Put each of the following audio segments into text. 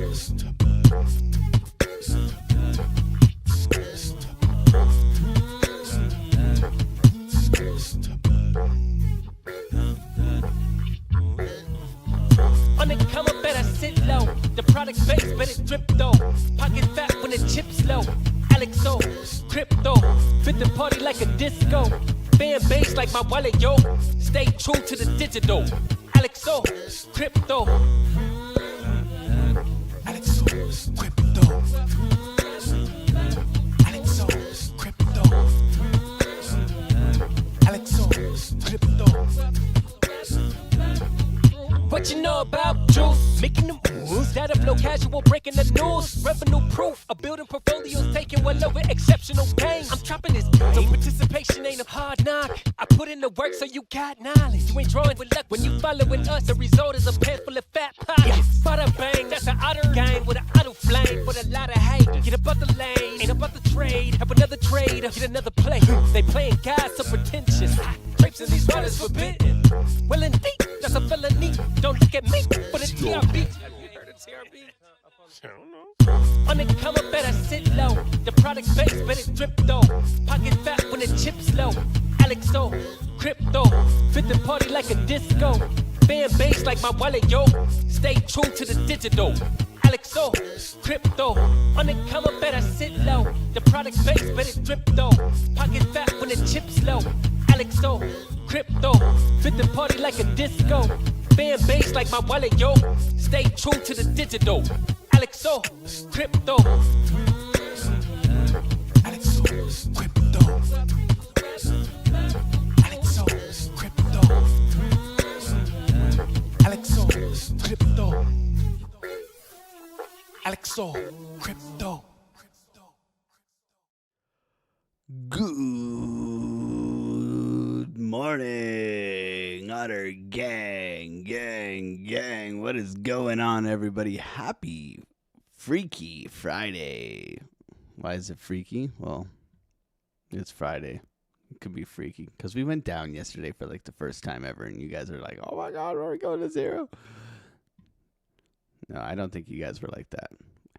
On the come up, better sit low. The product base, better drip though. Pocket fat when the chips low. AlexOCrypto, fit the party like a disco. Fan base like my wallet, yo. Stay true to the digital. AlexOCrypto. AlexOCrypto. AlexOCrypto. AlexOCrypto. What you know about juice? Making the moves, data flow casual, breaking the news. Revenue proof, a building portfolios taking well over exceptional gain. I'm trapping this game, so participation ain't a hard knock. I put in the work so you got knowledge. You ain't drawing with luck when you following us. The result is a pants full of fat pockets. Bada bang, that's an otter gang with an auto flame, with a lot of hate. Get about the lane, ain't about the trade. Have another trade, get another play. They playing God so pretentious. Grapes in these waters forbidden. Well indeed, that's a felony. Don't look at me for the TRB. Have you heard of TRB? I don't know. On the come up, better sit low. The product base, better drip though. Pocket fat when the chips low. AlexOCrypto, fit the party like a disco. Fan base like my wallet, yo. Stay true to the digital. AlexOCrypto, on the come up, better sit low. The product base, better drip though. Pocket fat when the chips low. AlexOCrypto, fit the party like a disco. Fan base like my wallet, yo. Stay true to the digital. AlexOCrypto. AlexOCrypto. AlexOCrypto. AlexOCrypto. AlexOCrypto. Good morning, Otter gang. What is going on, everybody? Happy Freaky Friday. Why is it freaky? Well, it's Friday. It could be freaky because we went down yesterday for like the first time ever, and you guys are like, "Oh my God, we're going to zero." No, I don't think you guys were like that.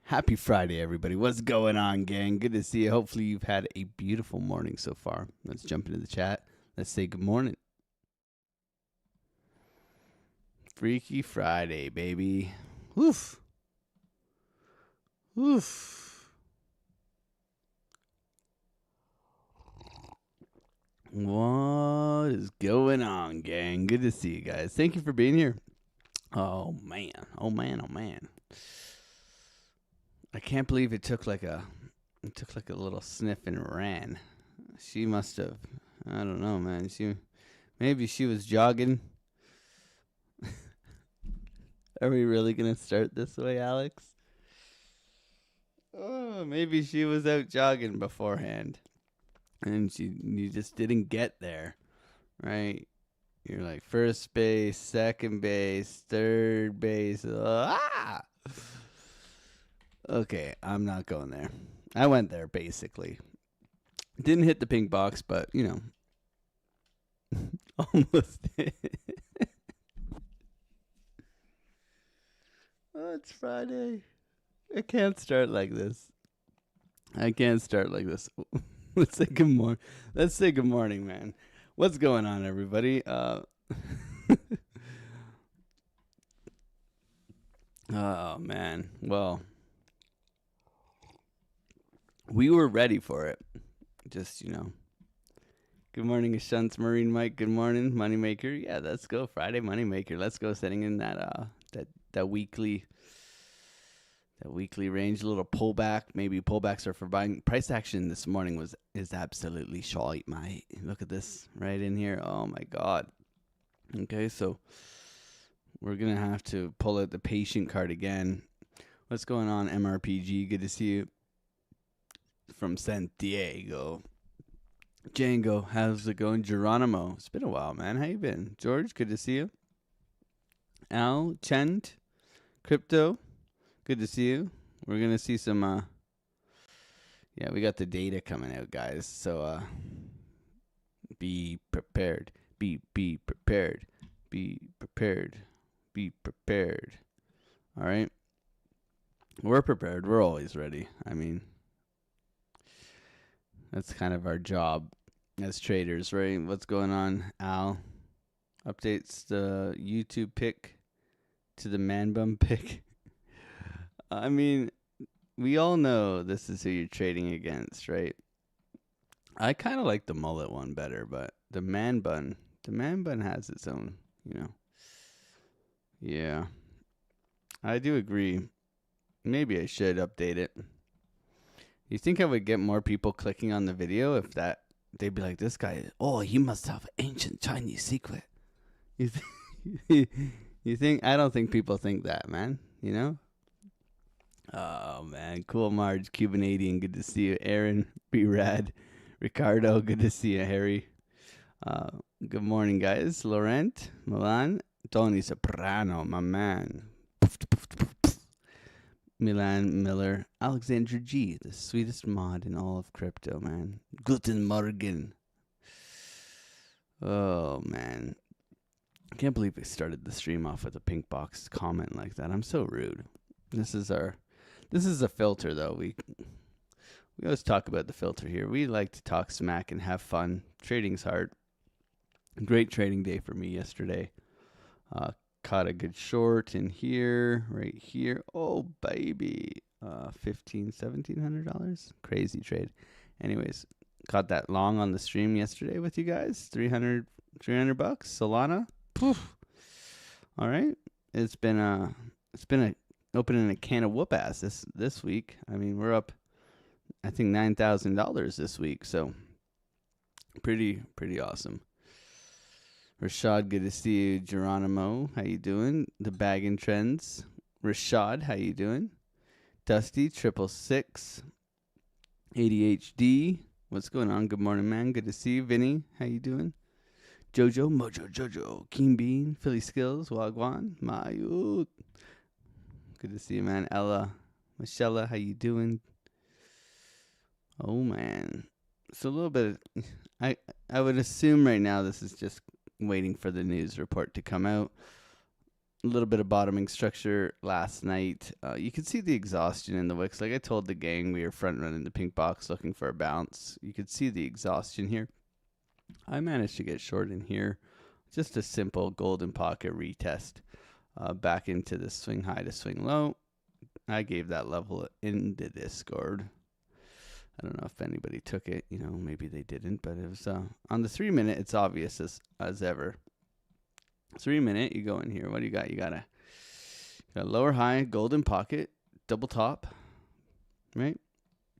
Happy Friday, everybody. What's going on, gang? Good to see you. Hopefully you've had a beautiful morning so far. Let's jump into the chat. Let's say good morning. Freaky Friday, baby. Woof. Woof. What is going on, gang? Good to see you guys. Thank you for being here. Oh, man. Oh, man. Oh, man. I can't believe it took like a little sniff and ran. She must have, I don't know, man. Maybe she was jogging. Are we really going to start this way, Alex? Oh, maybe she was out jogging beforehand. And you just didn't get there, right? You're like first base, second base, third base. Okay, I'm not going there. I went there, basically. Didn't hit the pink box, but, you know, almost did. Oh, it's Friday. I can't start like this. Let's say good morning. Let's say good morning, man. What's going on, everybody? Oh, man. Well, we were ready for it. Just, you know. Good morning, Ashunts Marine Mike. Good morning, Moneymaker. Yeah, let's go. Friday Moneymaker. Let's go. Setting in that weekly range, a little pullback. Maybe pullbacks are for buying. Price action this morning is absolutely shite, mate. Look at this right in here. Oh my God. Okay, so we're gonna have to pull out the patient card again. What's going on, MRPG? Good to see you from San Diego. Django, how's it going? Geronimo, it's been a while, man. How you been? George, good to see you. Al, Chent, Crypto, good to see you. We're going to see some, yeah, we got the data coming out, guys. So, be prepared. Be prepared. Be prepared. Be prepared. All right. We're prepared. We're always ready. I mean, that's kind of our job as traders, right? What's going on, Al? Updates the YouTube pick to the man bun pick. I mean, we all know this is who you're trading against, right? I kind of like the mullet one better, but the man bun has its own, you know. Yeah, I do agree. Maybe I should update it. You think I would get more people clicking on the video if that they'd be like, this guy, oh, he must have an ancient Chinese secret. You think? You think? I don't think people think that, man. You know? Oh, man. Cool, Marge. Cubanadian. Good to see you. Aaron. Be rad. Ricardo. Good to see you. Harry. Good morning, guys. Laurent. Milan. Tony Soprano. My man. Milan Miller. Alexander G. The sweetest mod in all of crypto, man. Guten Morgen. Oh, man. I can't believe we started the stream off with a pink box comment like that. I'm so rude. This is a filter though. We always talk about the filter here. We like to talk smack and have fun. Trading's hard. Great trading day for me yesterday. Caught a good short in here, right here. Oh baby. $1,700. Crazy trade. Anyways, caught that long on the stream yesterday with you guys. 300 bucks. Solana. Poof. All right. It's been a opening a can of whoop ass this week. I mean, we're up I think $9,000 this week, so pretty awesome. Rashad, good to see you. Geronimo, how you doing? The Bagging Trends. Rashad, how you doing? Dusty 666. ADHD, what's going on? Good morning, man. Good to see you. Vinny, how you doing? Jojo, Mojo, Jojo, Keen Bean, Philly Skills, Wagwan, Mayu. Good to see you, man. Ella, Michelle, how you doing? Oh, man. So a little bit, I would assume right now this is just waiting for the news report to come out. A little bit of bottoming structure last night. You can see the exhaustion in the wicks. Like I told the gang, we were front running the pink box looking for a bounce. You could see the exhaustion here. I managed to get short in here. Just a simple golden pocket retest back into the swing high to swing low. I gave that level in the Discord. I don't know if anybody took it. You know, maybe they didn't. But it was on the 3 minute, it's obvious as ever. 3 minute, you go in here. What do you got? You got a lower high, golden pocket, double top, right?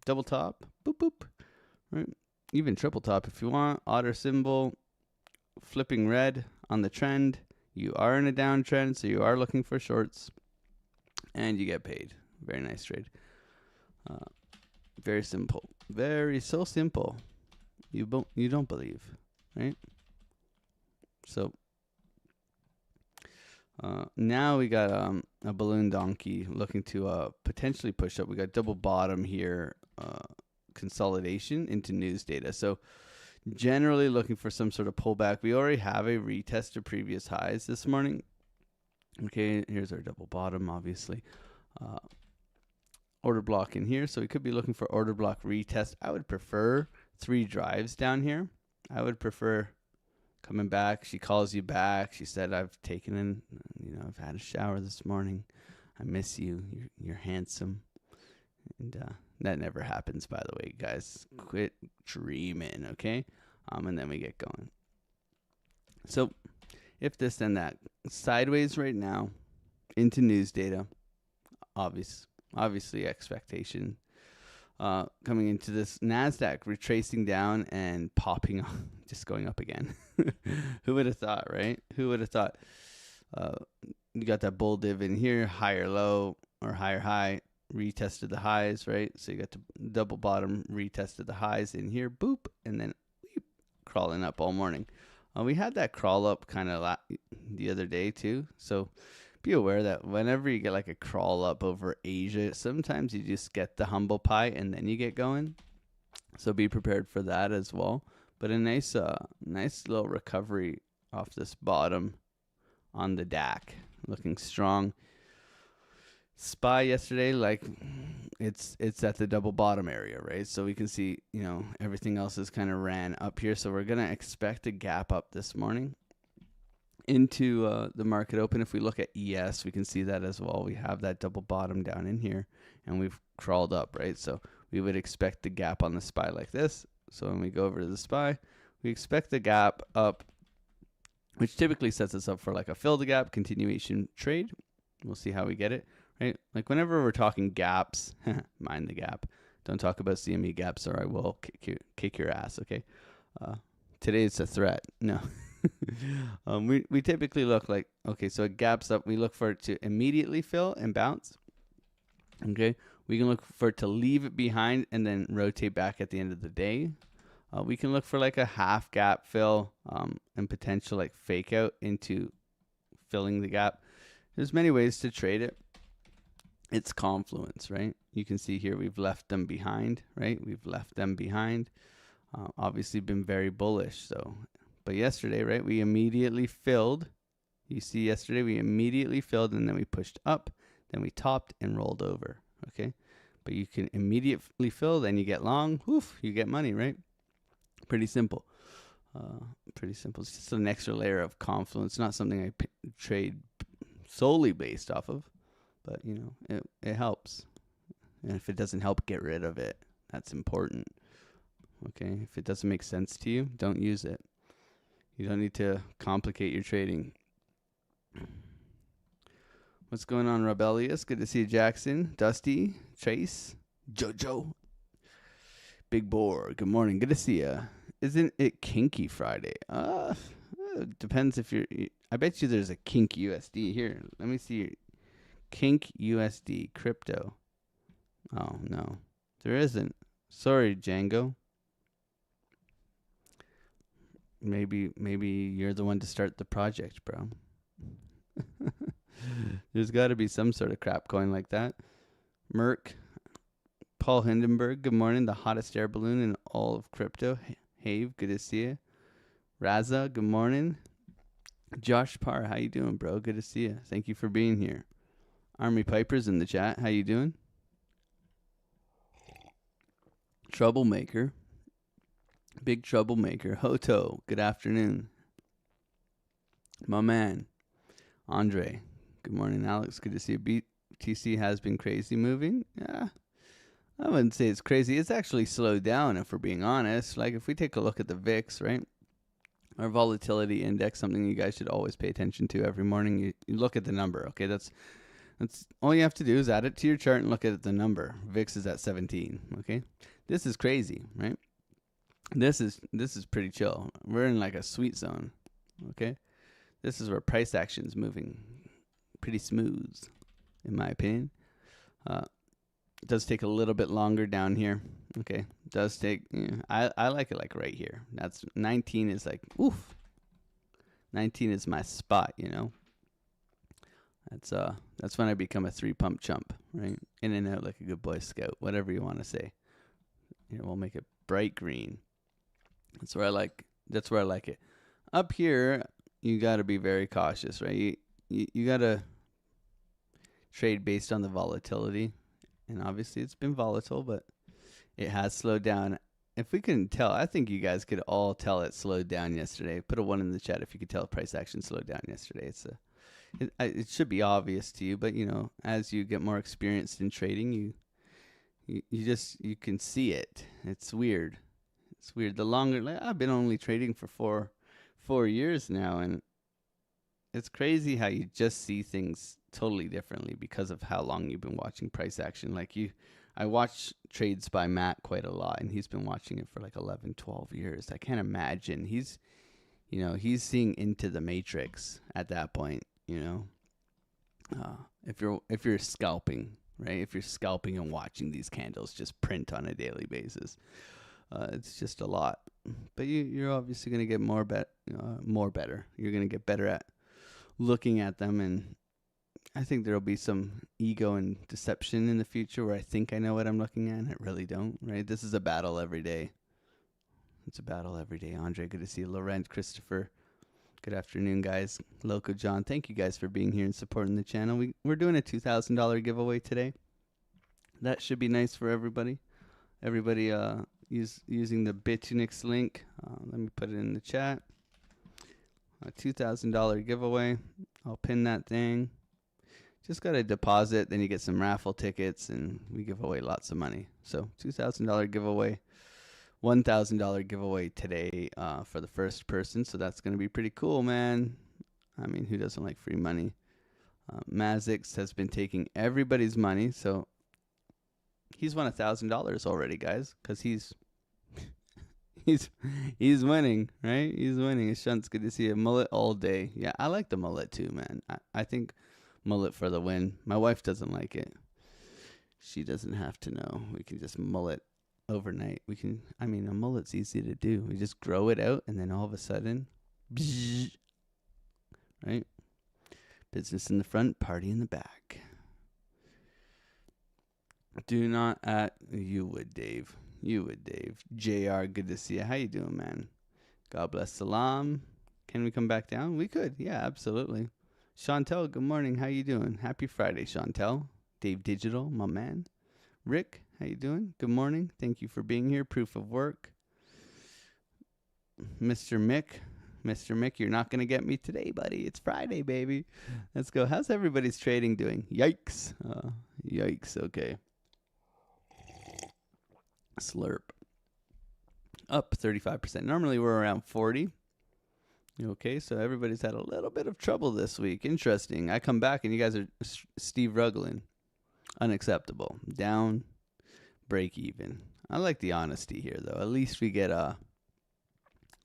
Double top, boop, boop, right? Even triple top if you want. Otter symbol, flipping red on the trend. You are in a downtrend, so you are looking for shorts, and you get paid. Very nice trade. Very simple. So simple. You don't believe, right? So now we got a balloon donkey looking to potentially push up. We got double bottom here. Consolidation into news data. So generally looking for some sort of pullback. We already have a retest of previous highs this morning. Okay, here's our double bottom, obviously. Order block in here. So we could be looking for order block retest. I would prefer 3 drives down here. I would prefer coming back. She calls you back. She said, I've had a shower this morning. I miss you. You're handsome. And that never happens, by the way, guys. Quit dreaming, okay? And then we get going. So if this then that, sideways right now into news data, obviously expectation. Coming into this NASDAQ retracing down and popping up, just going up again. Who would have thought, right? Who would have thought? You got that bull div in here, higher low or higher high. Retested the highs, right? So you got the double bottom, retested the highs in here, boop, and then crawling up all morning. We had that crawl up kind of the other day too. So be aware that whenever you get like a crawl up over Asia, sometimes you just get the humble pie and then you get going. So be prepared for that as well. But a nice little recovery off this bottom on the DAC, looking strong. SPY yesterday, like it's at the double bottom area, right? So we can see, everything else is kind of ran up here. So we're gonna expect a gap up this morning into the market open. If we look at ES, we can see that as well. We have that double bottom down in here, and we've crawled up, right? So we would expect the gap on the SPY like this. So when we go over to the SPY, we expect the gap up, which typically sets us up for like a fill the gap continuation trade. We'll see how we get it, right? Like whenever we're talking gaps, mind the gap. Don't talk about CME gaps or I will kick your ass, okay? Today it's a threat. No. We typically look like, okay, so it gaps up. We look for it to immediately fill and bounce. Okay. We can look for it to leave it behind and then rotate back at the end of the day. We can look for like a half gap fill and potential like fake out into filling the gap. There's many ways to trade it. It's confluence, right? You can see here we've left them behind, right? We've left them behind. Obviously been very bullish. But yesterday, right, we immediately filled. You see yesterday we immediately filled and then we pushed up, then we topped and rolled over, okay? But you can immediately fill, then you get long, you get money, right? Pretty simple. Pretty simple. It's just an extra layer of confluence. Not something I trade solely based off of, but it helps. And if it doesn't help, get rid of it. That's important. Okay, if it doesn't make sense to you, don't use it. You don't need to complicate your trading. What's going on, Rebellious? Good to see you, Jackson, Dusty, Chase, Jojo, Big Boar. Good morning. Good to see you. Isn't it Kinky Friday? It depends if you're. I bet you there's a Kink USD here. Let me see your Kink USD crypto. Oh no, there isn't. Sorry, Django. Maybe you're the one to start the project, bro. There's got to be some sort of crap going like that. Merc, Paul Hindenburg, good morning. The hottest air balloon in all of crypto. Have, good to see you. Raza, good morning. Josh Parr, how you doing, bro? Good to see you. Thank you for being here. Army Piper's in the chat. How you doing? Troublemaker. Big troublemaker. Hoto, good afternoon. My man. Andre, good morning, Alex. Good to see you. BTC has been crazy moving. Yeah, I wouldn't say it's crazy. It's actually slowed down, if we're being honest. Like, if we take a look at the VIX, right? Our volatility index, something you guys should always pay attention to every morning. You look at the number, okay? That's all you have to do is add it to your chart and look at the number. VIX is at 17, okay? This is crazy, right? This is pretty chill. We're in like a sweet zone, okay? This is where price action is moving pretty smooth, in my opinion. It does take a little bit longer down here. Okay, it does take. I like it like right here. That's 19 is like oof. 19 is my spot. That's when I become a 3-pump chump, right? In and out like a good Boy Scout, whatever you want to say. Here, we'll make it bright green. That's where I like it. Up here, you got to be very cautious, right? You got to trade based on the volatility. And obviously it's been volatile, but it has slowed down. If we couldn't tell, I think you guys could all tell it slowed down yesterday. Put a 1 in the chat if you could tell price action slowed down yesterday. It should be obvious to you, but as you get more experienced in trading, you can see it. It's weird. It's weird. The longer, I've been only trading for four years now, and it's crazy how you just see things totally differently because of how long you've been watching price action. I watch trades by Matt quite a lot, and he's been watching it for like 11, 12 years. I can't imagine. He's seeing into the matrix at that point, if you're scalping, right? If you're scalping and watching these candles just print on a daily basis, it's just a lot. But you're obviously going to get more better. You're going to get better at looking at them, and I think there'll be some ego and deception in the future where I think I know what I'm looking at and I really don't, right? This is a battle every day. It's a battle every day. Andre, good to see you. Laurent, Christopher, Good afternoon, guys. Loco John, thank you guys for being here and supporting the channel. We're doing a $2,000 giveaway today. That should be nice for everybody. Everybody using the Bitunix link. Let me put it in the chat. A $2,000 giveaway. I'll pin that thing. Just got to deposit, then you get some raffle tickets, and we give away lots of money. So $2,000 giveaway. $1,000 giveaway today for the first person. So that's going to be pretty cool, man. I mean, who doesn't like free money? Mazix has been taking everybody's money. So he's won $1,000 already, guys, because he's winning, right? He's winning. It's good to see a mullet all day. Yeah, I like the mullet too, man. I think mullet for the win. My wife doesn't like it. She doesn't have to know. We can just mullet overnight. A mullet's easy to do. We just grow it out, and then all of a sudden, bzz, right? Business in the front, party in the back. Do not you would, Dave. You would, Dave. JR, good to see you. How you doing, man? God bless. Salam. Can we come back down? We could. Yeah, absolutely. Chantel, good morning. How you doing? Happy Friday, Chantel. Dave Digital, my man. Rick, how you doing? Good morning. Thank you for being here. Proof of work. Mr. Mick, you're not going to get me today, buddy. It's Friday, baby. Let's go. How's everybody's trading doing? Yikes. Yikes. Okay. Slurp. Up 35%. Normally we're around 40. Okay, so everybody's had a little bit of trouble this week. Interesting. I come back and you guys are Steve Ruggling. Unacceptable. Down. Break even. I like the honesty here, though. At least we get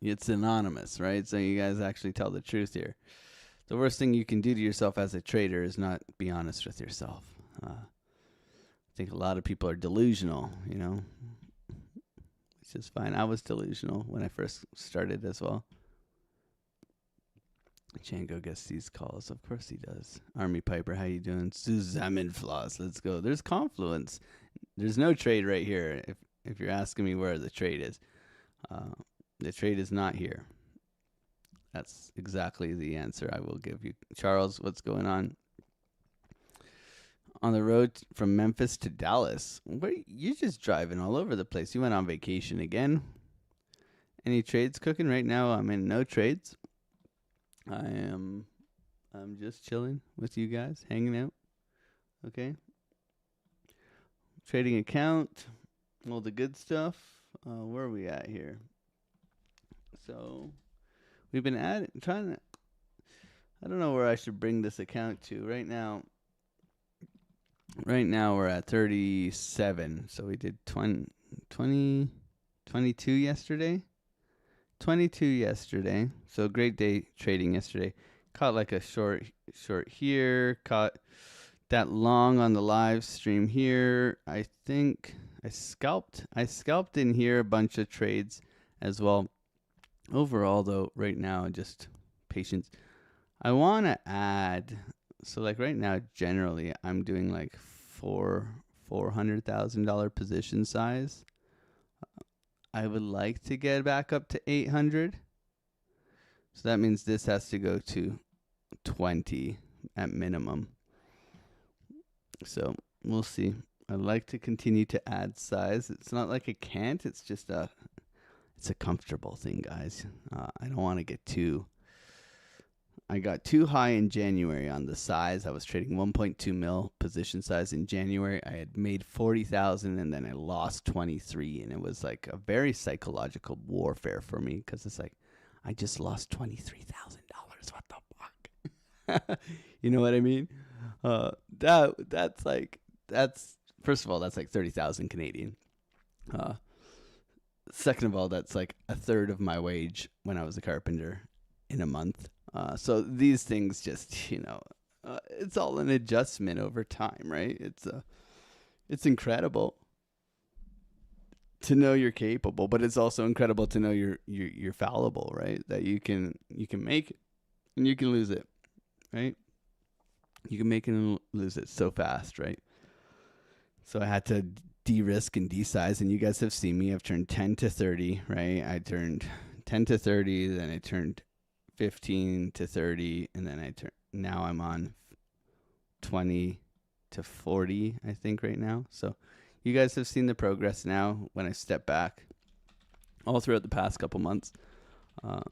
it's anonymous, right? So you guys actually tell the truth here. The worst thing you can do to yourself as a trader is not be honest with yourself. I think a lot of people are delusional, which is fine. I was delusional when I first started as well. Django gets these calls. Of course he does. Army Piper, how you doing? Zusammenfloss, let's go. There's Confluence. There's no trade right here. If you're asking me where the trade is. The trade is not here. That's exactly the answer I will give you. Charles, what's going on? On the road from Memphis to Dallas. You're just driving all over the place. You went on vacation again. Any trades cooking right now? I'm in no trades. I'm just chilling with you guys, hanging out. Okay. Trading account, all the good stuff. Where are we at here? So we've been I don't know where I should bring this account to. Right now we're at 37. So we did 22 yesterday. 22 yesterday. So great day trading yesterday. Caught like a short here. Caught that long on the live stream here. I think I scalped in here a bunch of trades as well. Overall though, right now, just patience. I want to add, so like right now, generally I'm doing like $400,000 position size. I would like to get back up to 800. So that means this has to go to 20 at minimum. So we'll see. I'd like to continue to add size. It's not like I can't. It's just it's a comfortable thing, guys. I don't want to get I got too high in January on the size. I was trading 1.2 mil position size in January. I had made 40,000 and then I lost 23, and it was like a very psychological warfare for me because it's like I just lost $23,000. What the fuck? You know what I mean? That's first of all, that's like 30,000 Canadian. Second of all, that's like a third of my wage when I was a carpenter in a month. So these things just, it's all an adjustment over time, right? It's incredible to know you're capable, but it's also incredible to know you're fallible, right? That you can make it and you can lose it, right? You can make it and lose it so fast, right? So I had to de-risk and de-size, and you guys have seen me. I've turned 10 to 30, right? I turned 10 to 30, then I turned 15 to 30, and then now I'm on 20 to 40, I think, right now. So you guys have seen the progress now when I step back all throughout the past couple months. And,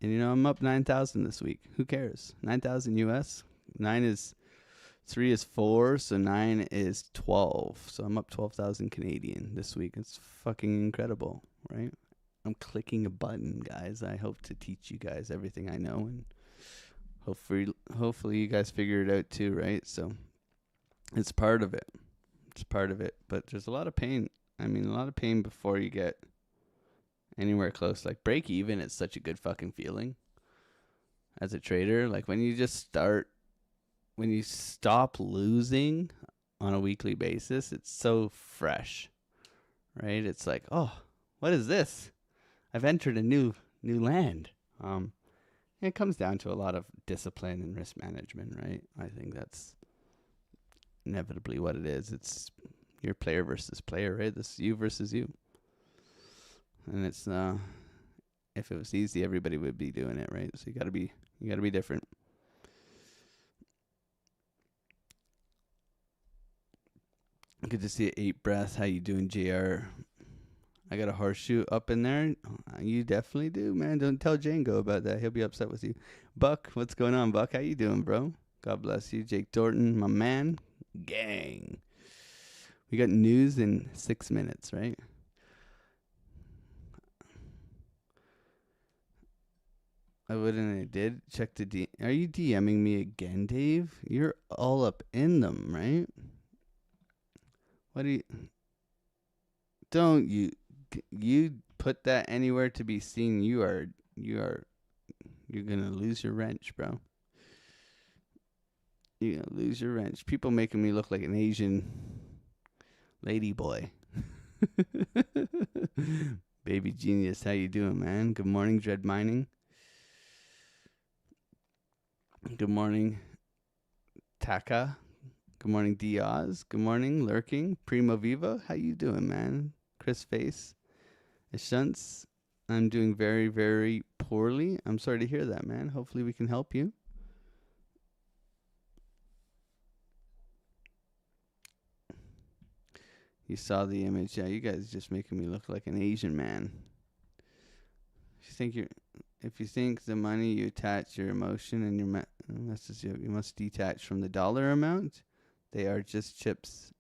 I'm up 9,000 this week. Who cares? 9,000 US. 3 is 4, so 9 is 12. So I'm up 12,000 Canadian this week. It's fucking incredible, right? I'm clicking a button, guys. I hope to teach you guys everything I know, and hopefully you guys figure it out too, right? So it's part of it. It's part of it. But there's a lot of pain. A lot of pain before you get anywhere close. Like break even is such a good fucking feeling as a trader. Like when you stop losing on a weekly basis, it's so fresh, right? It's like, oh, what is this? I've entered a new land. It comes down to a lot of discipline and risk management, right? I think that's inevitably what it is. It's your player versus player, right? This is you versus you. And it's if it was easy, everybody would be doing it, right? So you gotta be different. Good to see it. 8 breath. How you doing, JR? I got a horseshoe up in there. You definitely do, man. Don't tell Django about that. He'll be upset with you. Buck, what's going on, Buck? How you doing, bro? God bless you. Jake Thornton, my man. Gang. We got news in 6 minutes, right? I wouldn't. I did. Check the Are you DMing me again, Dave? You're all up in them, right? What do you... Don't you put that anywhere to be seen. You're gonna lose your wrench, bro. You're gonna lose your wrench. People making me look like an Asian lady boy. Baby genius, how you doing, man? Good morning, Dread Mining. Good morning, Taka. Good morning, Diaz. Good morning, Lurking. Primo Viva, how you doing, man? Chris Face. Shunts, I'm doing very, very poorly. I'm sorry to hear that, man. Hopefully we can help you. You saw the image. Yeah, you guys just making me look like an Asian man. If you think the money, you attach your emotion and your message, you must detach from the dollar amount. They are just chips.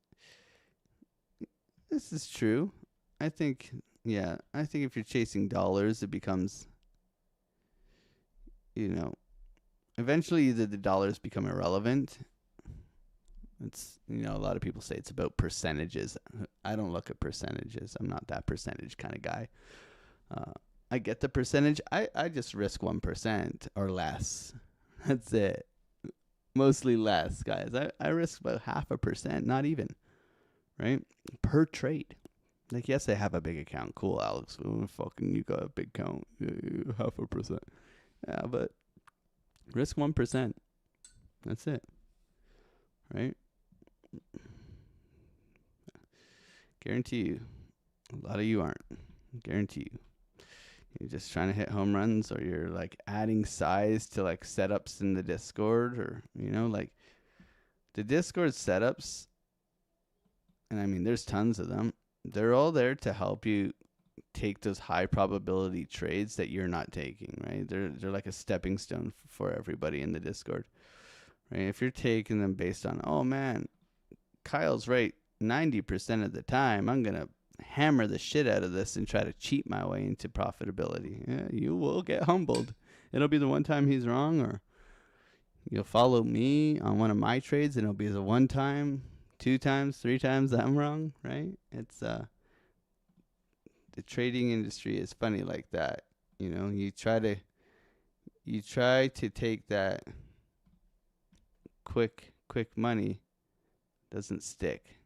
This is true. I think if you're chasing dollars, it becomes, eventually the dollars become irrelevant. It's, a lot of people say it's about percentages. I don't look at percentages. I'm not that percentage kind of guy. I get the percentage. I just risk 1% or less. That's it. Mostly less, guys. I risk about 0.5%, not even, right? Per trade. Like, yes, I have a big account. Cool, Alex. You got a big account. 0.5%. Yeah, but risk 1%. That's it. Right? Guarantee you. A lot of you aren't. Guarantee you. You're just trying to hit home runs, or you're like adding size to like setups in the Discord, or, like the Discord setups. And there's tons of them. They're all there to help you take those high probability trades that you're not taking, right? They're like a stepping stone for everybody in the Discord, right? If you're taking them based on, oh man, Kyle's right 90% of the time, I'm going to hammer the shit out of this and try to cheat my way into profitability. Yeah, you will get humbled. It'll be the one time he's wrong, or you'll follow me on one of my trades and it'll be the one time, 2 times, 3 times that I'm wrong, right? It's the trading industry is funny like that. You try to take that quick money, doesn't stick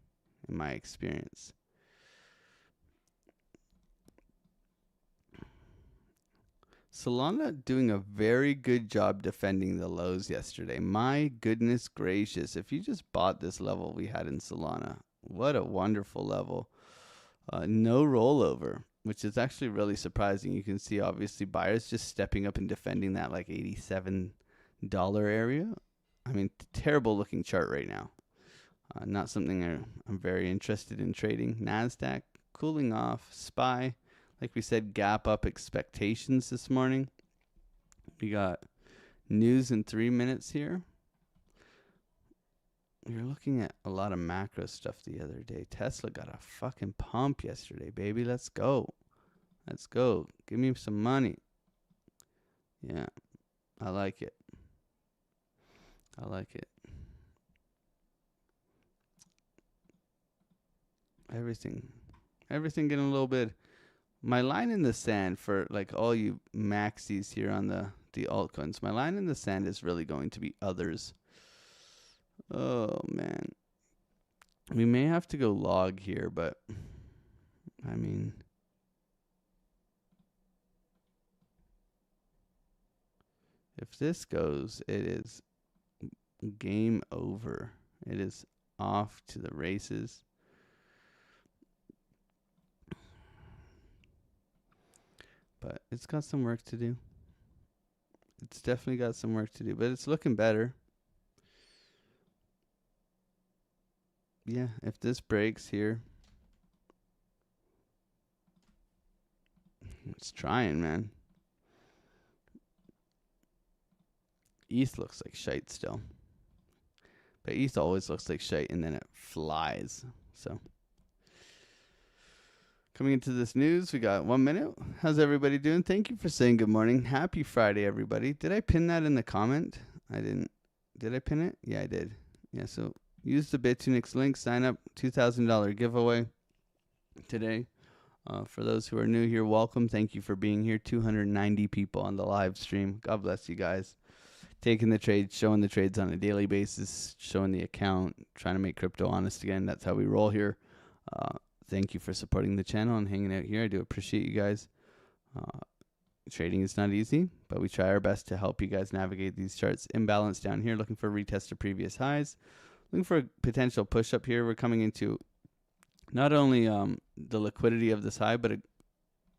in my experience. Solana doing a very good job defending the lows yesterday. My goodness gracious. If you just bought this level we had in Solana, what a wonderful level. No rollover. which is actually really surprising. You can see obviously buyers just stepping up and defending that like $87 area. I mean, terrible looking chart right now. Not something I'm very interested in trading. NASDAQ cooling off. SPY, like we said, gap up expectations this morning. We got news in 3 minutes here. We were looking at a lot of macro stuff the other day. Tesla got a fucking pump yesterday, baby. Let's go. Let's go. Give me some money. Yeah, I like it. I like it. Everything getting a little bit. My line in the sand for like all you maxis here on the altcoins. My line in the sand is really going to be others. Oh man, we may have to go log here, but I mean, if this goes, it is game over. It is off to the races. But it's got some work to do. It's definitely got some work to do, but it's looking better. Yeah, if this breaks here, it's trying, man. ETH looks like shite still. But ETH always looks like shite, and then it flies. So, coming into this news, we got 1 minute. How's everybody doing? Thank you for saying good morning. Happy Friday, everybody. Did I pin that in the comment? I didn't. Did I pin it? Yeah, I did. Yeah, so use the Bitunix link. Sign up. $2,000 giveaway today. For those who are new here, welcome. Thank you for being here. 290 people on the live stream. God bless you guys. Taking the trades, showing the trades on a daily basis, showing the account, trying to make crypto honest again. That's how we roll here. Thank you for supporting the channel and hanging out here. I do appreciate you guys. Trading is not easy, but we try our best to help you guys navigate these charts. Imbalance down here, looking for a retest of previous highs. Looking for a potential push up here. We're coming into not only the liquidity of this high, but a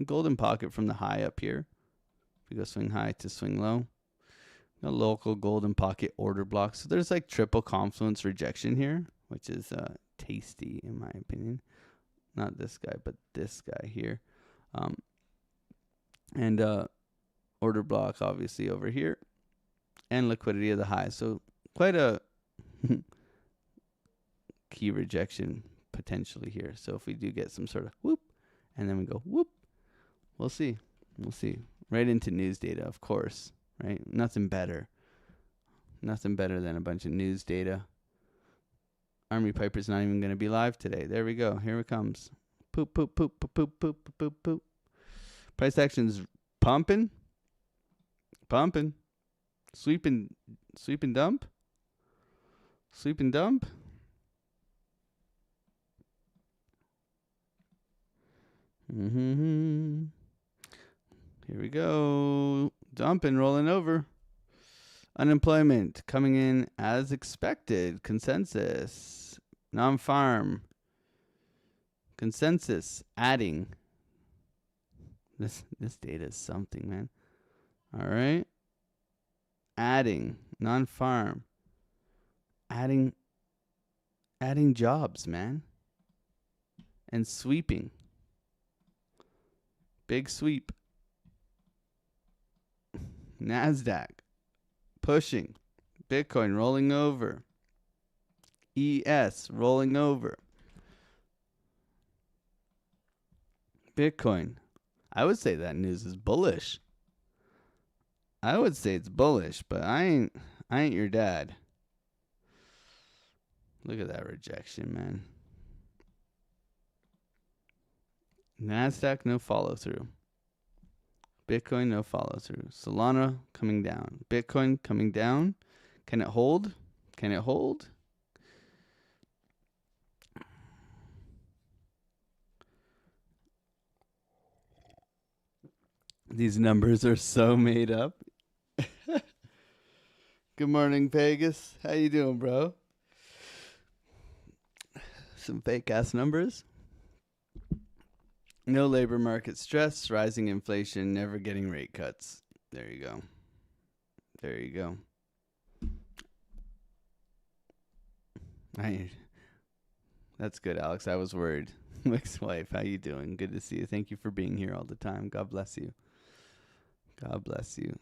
golden pocket from the high up here. If we go swing high to swing low. A local golden pocket order block. So there's like triple confluence rejection here, which is tasty in my opinion. Not this guy, but this guy here. And order block obviously over here. And liquidity of the high. So quite a key rejection potentially here. So if we do get some sort of whoop, and then we go whoop, we'll see. We'll see. Right into news data, of course. Right? Nothing better. Nothing better than a bunch of news data. Army Piper's not even going to be live today. There we go. Here it comes. Poop, poop, poop, poop, poop, poop, poop, poop. Price action's pumping. Pumping. Sweep and dump. Sweep and dump. Here we go. Dumping, rolling over. Unemployment coming in as expected. Consensus. Non-farm. Consensus. Adding. This data is something, man. All right. Adding. Non-farm. Adding jobs, man. And sweeping. Big sweep. NASDAQ. Pushing. Bitcoin rolling over. ES rolling over. Bitcoin. I would say that news is bullish. I would say it's bullish, but I ain't your dad. Look at that rejection, man. NASDAQ, no follow through. Bitcoin, no follow through. Solana coming down. Bitcoin coming down. Can it hold? Can it hold? These numbers are so made up. Good morning, Vegas. How you doing, bro? Some fake ass numbers. No labor market stress, rising inflation, never getting rate cuts. There you go. There you go. That's good, Alex. I was worried. Mixed wife, how you doing? Good to see you. Thank you for being here all the time. God bless you. God bless you.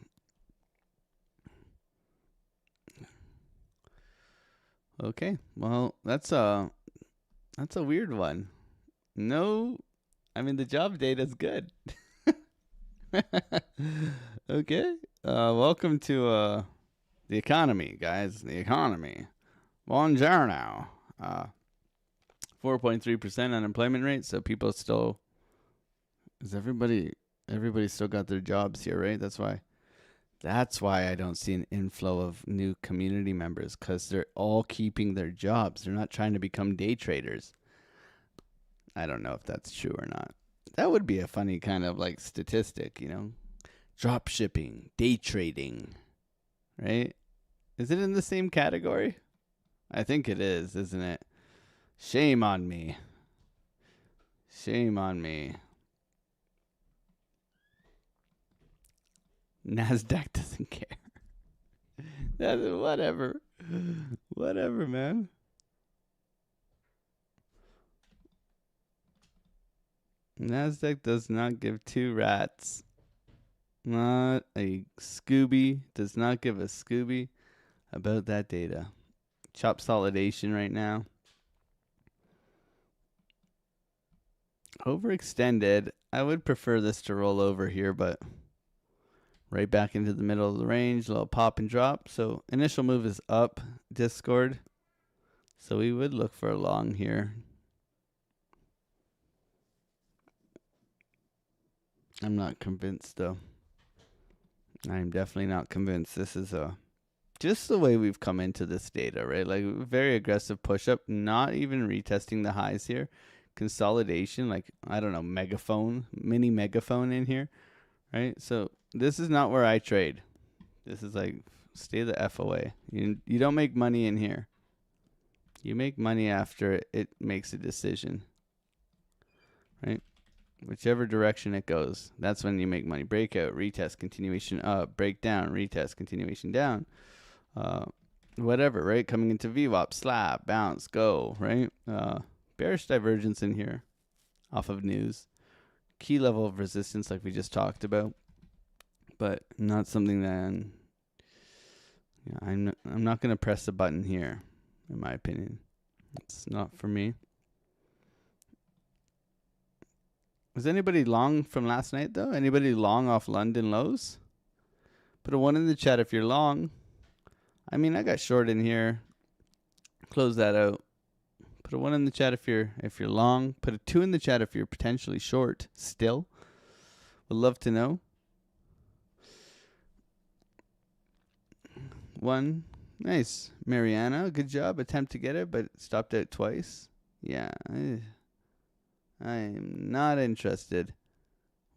Okay. Well, that's a weird one. No, I mean the job data's good. Okay. Welcome to the economy, guys. The economy. Buongiorno. 4.3% unemployment rate. So people still, everybody still got their jobs here, right? That's why I don't see an inflow of new community members, because they're all keeping their jobs. They're not trying to become day traders. I don't know if that's true or not. That would be a funny kind of like statistic, you know? Drop shipping, day trading, right? Is it in the same category? I think it is, isn't it? Shame on me. Shame on me. NASDAQ doesn't care. Whatever. Whatever, man. NASDAQ does not give two rats. Not a Scooby. Does not give a Scooby about that data. Chop solidation right now. Overextended. I would prefer this to roll over here, but right back into the middle of the range. A little pop and drop. So initial move is up, Discord. So we would look for a long here. I'm not convinced, though. I'm definitely not convinced. This is just the way we've come into this data, right? Like very aggressive push up, not even retesting the highs here. Consolidation, like, I don't know, mini megaphone in here, right? So this is not where I trade. This is like, stay the F away. You don't make money in here. You make money after it makes a decision, right? Whichever direction it goes, that's when you make money. Breakout, retest, continuation up, breakdown, retest, continuation down. Whatever, right? Coming into VWAP, slap, bounce, go, right? Bearish divergence in here off of news. Key level of resistance like we just talked about. But not something that I'm not going to press the button here, in my opinion. It's not for me. Was anybody long from last night, though? Anybody long off London lows? Put a 1 in the chat if you're long. I mean, I got short in here. Close that out. Put a 1 in the chat if you're long. Put a 2 in the chat if you're potentially short still. Would love to know. 1. Nice. Mariana, good job. Attempt to get it, but stopped out twice. Yeah. I am not interested.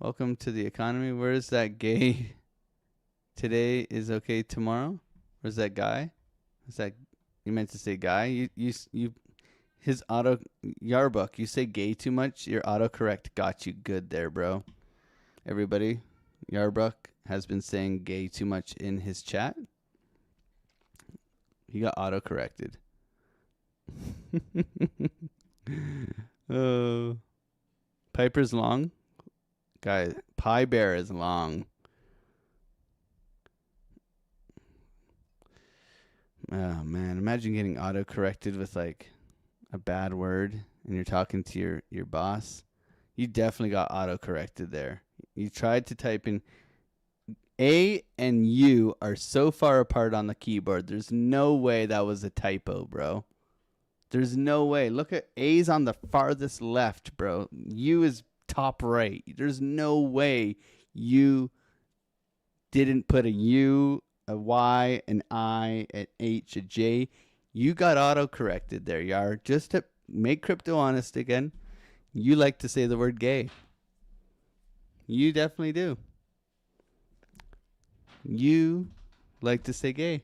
Welcome to the economy. Where is that gay? Today is okay tomorrow? Where's that guy? Is that, you meant to say guy? His auto, Yarbuk, you say gay too much, your autocorrect got you good there, bro. Everybody, Yarbuk has been saying gay too much in his chat. He got autocorrected. Oh. Piper's long. Guys, Pie Bear is long. Oh, man. Imagine getting auto-corrected with, like, a bad word and you're talking to your boss. You definitely got auto-corrected there. You tried to type in A and U are so far apart on the keyboard. There's no way that was a typo, bro. There's no way. Look at A's on the farthest left, bro. U is top right. There's no way you didn't put a U, a Y, an I, an H, a J. You got auto-corrected there, Yar. Just to make crypto honest again, you like to say the word gay. You definitely do. You like to say gay.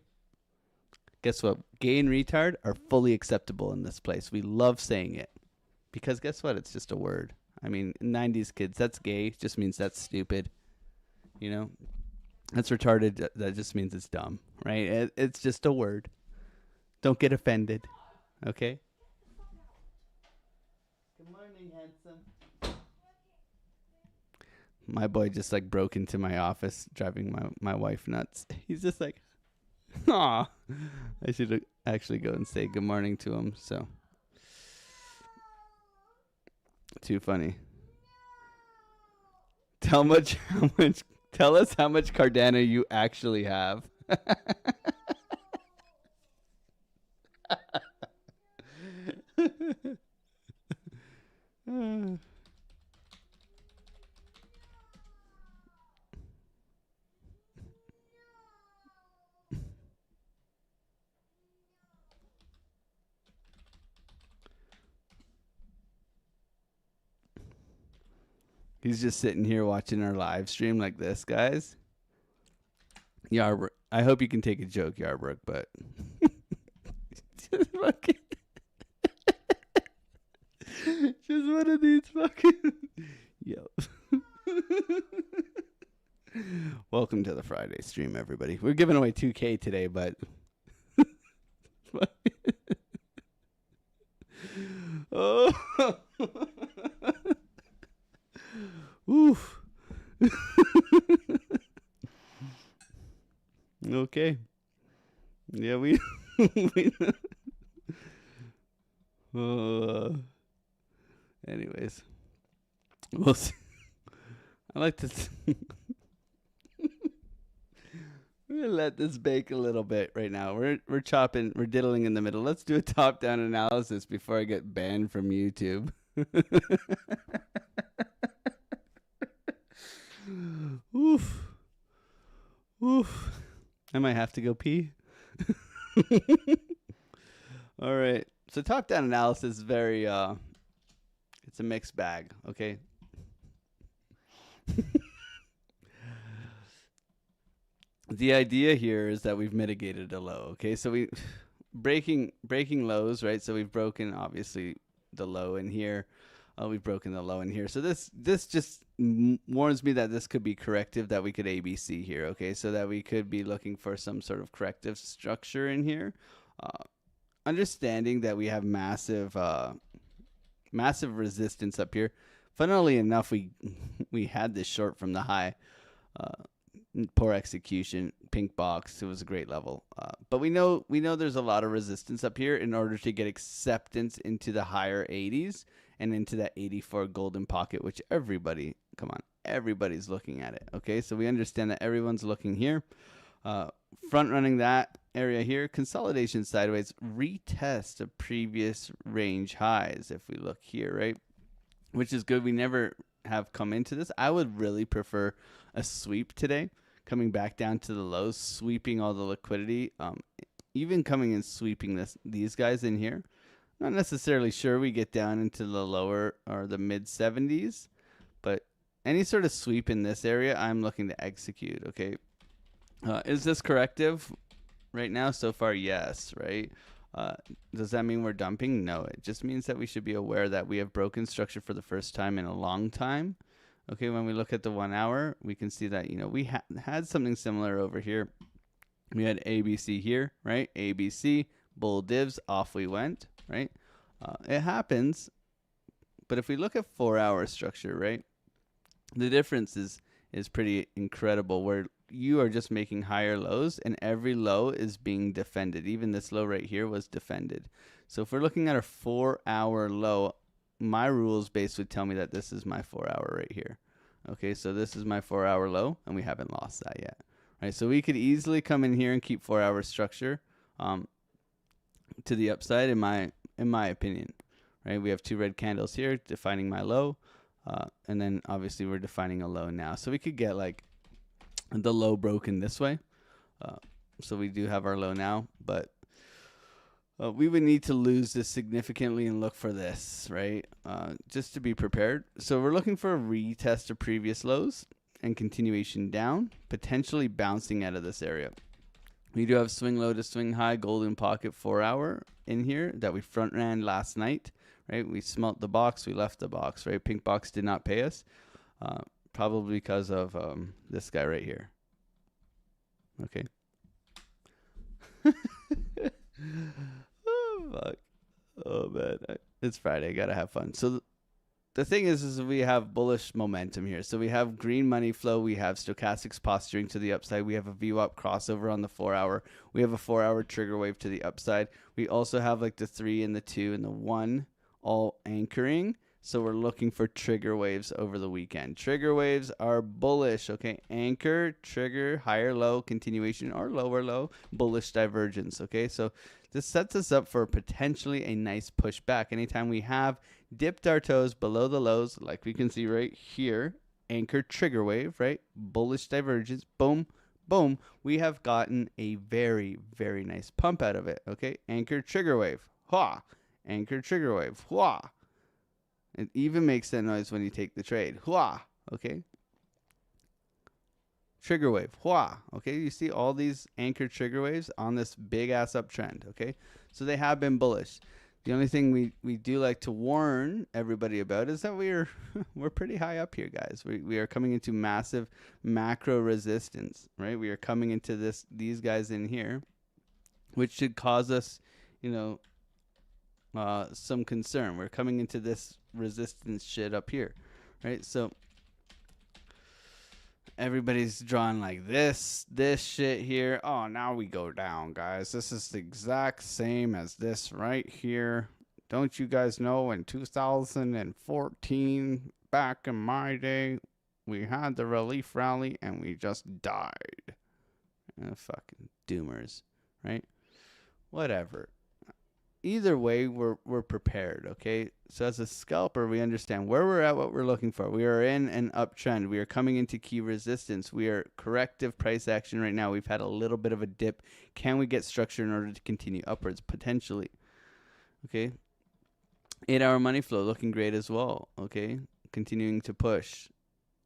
Guess what? Gay and retard are fully acceptable in this place. We love saying it. Because guess what? It's just a word. I mean, 90s kids, that's gay. Just means that's stupid. You know, that's retarded. That just means it's dumb, right? It's just a word. Don't get offended. Okay? Good morning, handsome. My boy just like broke into my office, driving my wife nuts. He's just like, aw. I should actually go and say good morning to him. So, too funny. Tell us how much Cardano you actually have. He's just sitting here watching our live stream like this, guys. Yarbrook, I hope you can take a joke, Yarbrook, but just fucking just one of these fucking yo. Welcome to the Friday stream, everybody. We're giving away 2K today, but oh. Oof. Okay. Yeah, we anyways. We'll see. I like to we're gonna let this bake a little bit right now. We're chopping, we're diddling in the middle. Let's do a top-down analysis before I get banned from YouTube. Oof. Oof. I might have to go pee. All right. So top-down analysis is very it's a mixed bag, okay? The idea here is that we've mitigated a low, okay? So we breaking lows, right? So we've broken obviously the low in here. We've broken the low in here. So this just warns me that this could be corrective, that we could ABC here, okay? So that we could be looking for some sort of corrective structure in here. Understanding that we have massive resistance up here. Funnily enough, we had this short from the high. Poor execution, pink box. It was a great level. But we know there's a lot of resistance up here in order to get acceptance into the higher 80s and into that 84 golden pocket, which everybody's looking at it. Okay, so we understand that everyone's looking here. Front running that area here, consolidation sideways, retest of previous range highs. If we look here, right, which is good. We never have come into this. I would really prefer a sweep today, coming back down to the lows, sweeping all the liquidity, even coming and sweeping these guys in here. Not necessarily sure we get down into the lower or the mid 70s, but any sort of sweep in this area, I'm looking to execute. Okay, is this corrective right now? So far, yes. Right. Does that mean we're dumping? No, it just means that we should be aware that we have broken structure for the first time in a long time. Okay, when we look at the 1 hour, we can see that, we had something similar over here. We had ABC here, right? ABC, bull divs, off we went, right? It happens, but if we look at 4 hour structure, right, the difference is pretty incredible, where you are just making higher lows and every low is being defended. Even this low right here was defended. So if we're looking at a 4 hour low, my rules base would tell me that this is my 4 hour right here. Okay, so this is my 4 hour low and we haven't lost that yet. Right, so we could easily come in here and keep 4 hour structure to the upside in my opinion. Right, we have two red candles here defining my low, and then obviously we're defining a low now. So we could get like the low broken this way. So we do have our low now, but we would need to lose this significantly and look for this, right? Just to be prepared. So we're looking for a retest of previous lows and continuation down, potentially bouncing out of this area. We do have swing low to swing high, golden pocket 4 hour in here that we front ran last night, right? We smelt the box, we left the box, right? Pink box did not pay us, probably because of this guy right here. Okay. Oh, fuck. Oh, man. It's Friday. I got to have fun. So the thing is we have bullish momentum here. So we have green money flow. We have stochastics posturing to the upside. We have a VWAP crossover on the 4 hour. We have a 4 hour trigger wave to the upside. We also have like the 3 and the 2 and the 1 all anchoring. So we're looking for trigger waves over the weekend. Trigger waves are bullish, okay? Anchor, trigger, higher low, continuation, or lower low, bullish divergence, okay? So this sets us up for potentially a nice pushback. Anytime we have dipped our toes below the lows, like we can see right here, anchor, trigger wave, right? Bullish divergence, boom, boom. We have gotten a very, very nice pump out of it, okay? Anchor, trigger wave, hua. Anchor, trigger wave, hua. It even makes that noise when you take the trade. Hua, okay? Trigger wave, hua, okay? You see all these anchored trigger waves on this big-ass uptrend, okay? So they have been bullish. The only thing we do like to warn everybody about is that we're pretty high up here, guys. We are coming into massive macro resistance, right? We are coming into these guys in here, which should cause us, some concern. We're coming into this resistance shit up here, right? So everybody's drawing like this shit here. Oh, now we go down, guys. This is the exact same as this right here. Don't you guys know in 2014, back in my day, we had the relief rally and we just died. Fucking doomers, right? Whatever. Either way, we're prepared, okay? So as a scalper, we understand where we're at, what we're looking for. We are in an uptrend. We are coming into key resistance. We are corrective price action right now. We've had a little bit of a dip. Can we get structure in order to continue upwards? Potentially, okay? 8 hour money flow looking great as well, okay? Continuing to push,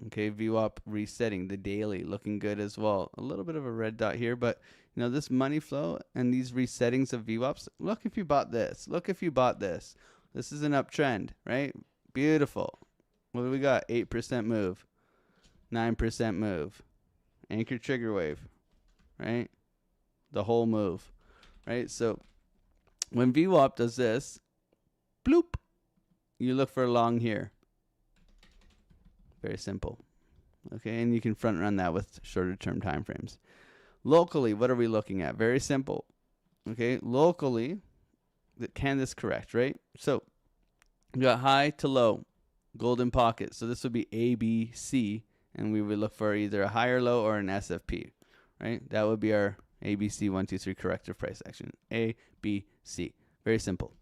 okay? VWAP resetting, the daily looking good as well. A little bit of a red dot here, but this money flow and these resettings of VWAPs, look if you bought this. Look if you bought this. This is an uptrend, right? Beautiful. What do we got? 8% move. 9% move. Anchor trigger wave, right? The whole move, right? So when VWAP does this, bloop, you look for a long here. Very simple. Okay, and you can front run that with shorter term time frames. Locally, what are we looking at? Very simple. Okay, locally, can this correct, right? So we got high to low, golden pocket. So this would be A, B, C, and we would look for either a higher low or an SFP, right? That would be our ABC 1, 2, 3 corrective price action. A, B, C. Very simple.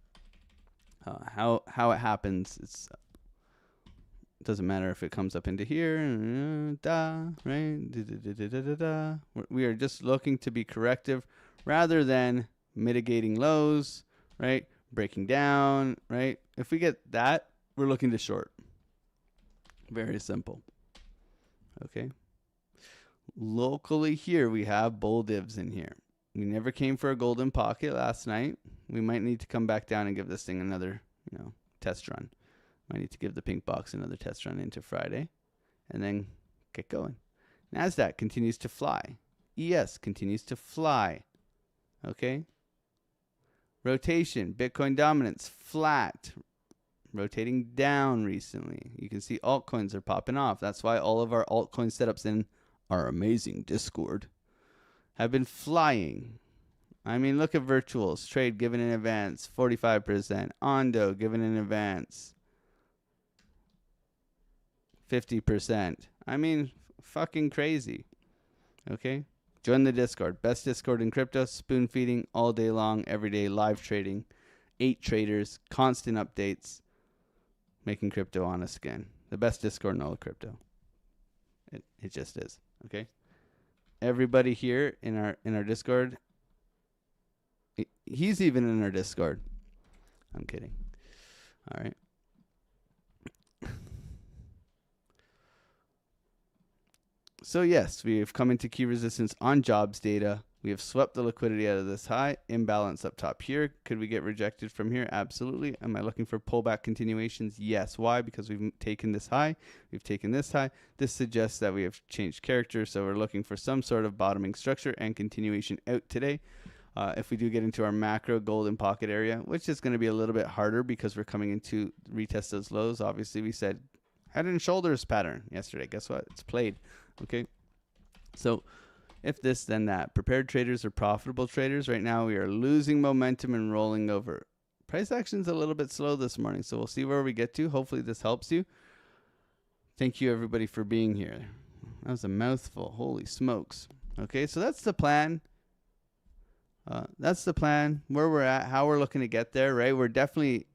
How it happens, it doesn't matter if it comes up into here, right? We are just looking to be corrective rather than mitigating lows, right? Breaking down, right? If we get that, we're looking to short. Very simple. Okay. Locally here, we have bull divs in here. We never came for a golden pocket last night. We might need to come back down and give this thing another, test run. Might need to give the pink box another test run into Friday and then get going. NASDAQ continues to fly. ES continues to fly. Okay. Rotation, Bitcoin dominance, flat. Rotating down recently. You can see altcoins are popping off. That's why all of our altcoin setups in our amazing Discord have been flying. I mean, look at virtuals. Trade given in advance, 45%. Ondo given in advance, 50%. I mean, fucking crazy. Okay? Join the Discord. Best Discord in crypto. Spoon feeding all day long, every day, live trading. 8 traders, constant updates. Making crypto honest again. The best Discord in all of crypto. It just is. Okay? Everybody here in our Discord, he's even in our Discord. I'm kidding. All right. So yes, we have come into key resistance on jobs data. We have swept the liquidity out of this high. Imbalance up top here. Could we get rejected from here? Absolutely. Am I looking for pullback continuations? Yes. Why? Because we've taken this high. We've taken this high. This suggests that we have changed character. So we're looking for some sort of bottoming structure and continuation out today. If we do get into our macro golden pocket area, which is going to be a little bit harder because we're coming into retest those lows. Obviously, we said head and shoulders pattern yesterday. Guess what? It's played. Okay. So if this, then that. Prepared traders are profitable traders. Right now, we are losing momentum and rolling over. Price action's a little bit slow this morning, so we'll see where we get to. Hopefully, this helps you. Thank you, everybody, for being here. That was a mouthful. Holy smokes. Okay, so that's the plan. That's the plan. Where we're at, how we're looking to get there, right? We're definitely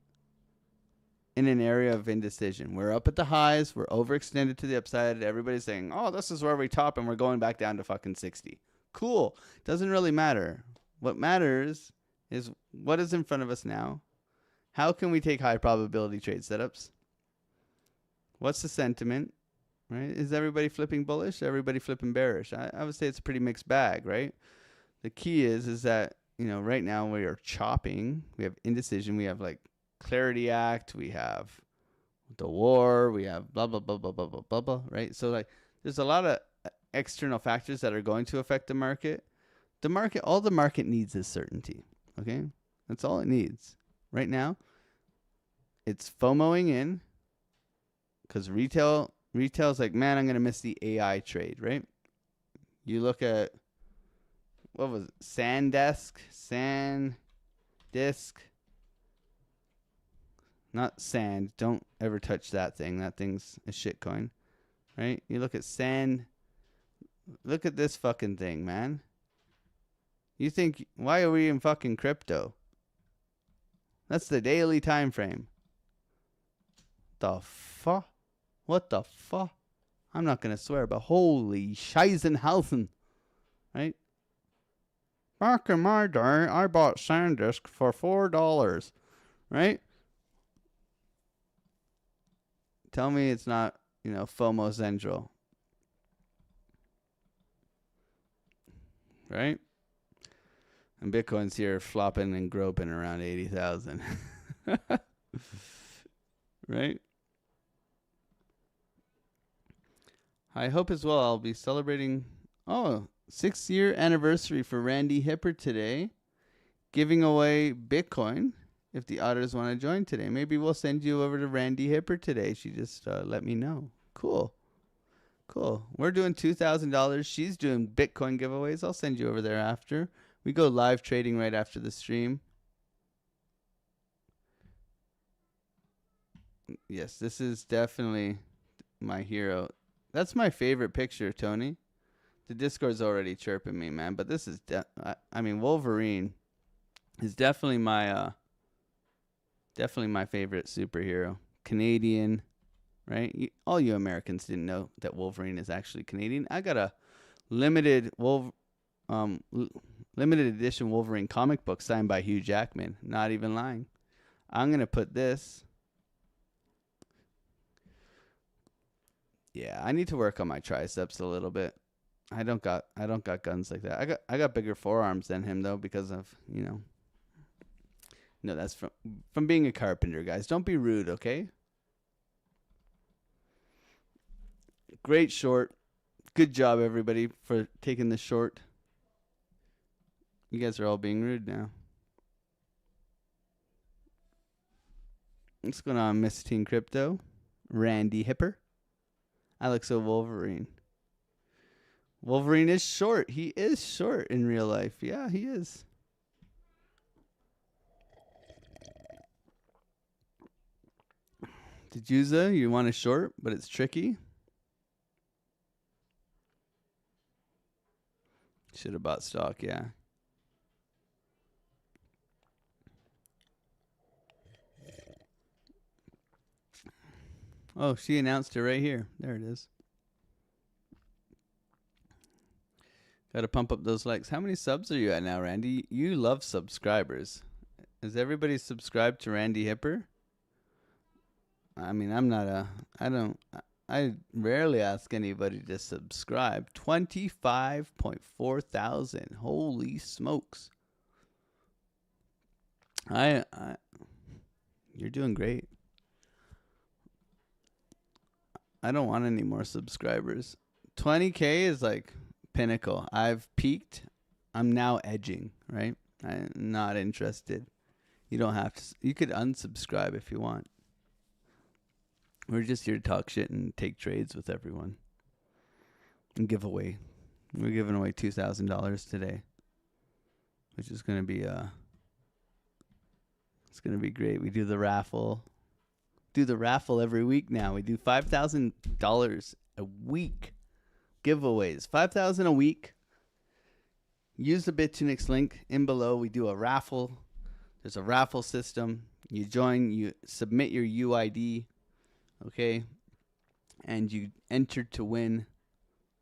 in an area of indecision. We're up at the highs. We're overextended to the upside. Everybody's saying, oh, this is where we top, and we're going back down to fucking 60. Cool. Doesn't really matter. What matters is what is in front of us now. How can we take high probability trade setups? What's the sentiment, right? Is everybody flipping bullish? Everybody flipping bearish? I would say it's a pretty mixed bag, right? The key is that, you know, right now we are chopping. We have indecision. We have like Clarity Act, we have the war, we have blah blah blah blah blah blah blah blah, right? So like there's a lot of external factors that are going to affect the market. All the market needs is certainty. Okay? That's all it needs. Right now, it's FOMOing in because retail's like, man, I'm gonna miss the AI trade, right? You look at what was it? SanDisk. Not sand. Don't ever touch that thing. That thing's a shitcoin, right? You look at sand. Look at this fucking thing, man. You think, why are we in fucking crypto? That's the daily time frame. The fuck? What the fuck? I'm not going to swear, but holy Scheisenhausen, right? Back in my day, I bought SanDisk for $4, right? Tell me it's not, you know, FOMO Central. Right? And Bitcoin's here flopping and groping around 80,000. Right? I hope as well I'll be celebrating, 6-year anniversary for Randy Hipper today. Giving away Bitcoin. If the auditors want to join today, maybe we'll send you over to Randy Hipper today. She just let me know. Cool. We're doing $2,000. She's doing Bitcoin giveaways. I'll send you over there after. We go live trading right after the stream. Yes, this is definitely my hero. That's my favorite picture, Tony. The Discord's already chirping me, man. But this is, Wolverine is definitely my favorite superhero. Canadian, right? All you Americans didn't know that Wolverine is actually Canadian. I got a limited edition Wolverine comic book signed by Hugh Jackman. Not even lying. I'm gonna put this. Yeah, I need to work on my triceps a little bit. I don't got guns like that. I got bigger forearms than him though because of, you know. No, that's from being a carpenter, guys. Don't be rude, okay? Great short. Good job, everybody, for taking the short. You guys are all being rude now. What's going on, Miss Teen Crypto? Randy Hipper. AlexO Wolverine. Wolverine is short. He is short in real life. Yeah, he is. Dejuza, you want a short, but it's tricky. Should have bought stock, yeah. Oh, she announced it right here. There it is. Got to pump up those likes. How many subs are you at now, Randy? You love subscribers. Is everybody subscribed to Randy Hipper? I mean, I'm not a... I rarely ask anybody to subscribe. 25.4 thousand. Holy smokes. You're doing great. I don't want any more subscribers. 20K is like pinnacle. I've peaked. I'm now edging, right? I'm not interested. You don't have to. You could unsubscribe if you want. We're just here to talk shit and take trades with everyone. And give away. We're giving away $2,000 today. Which is going to be it's going to be great. We do the raffle. Do the raffle every week now. We do $5,000 a week giveaways. $5,000 a week. Use the Bitunix link in below. We do a raffle. There's a raffle system. You join, you submit your UID, okay? And you enter to win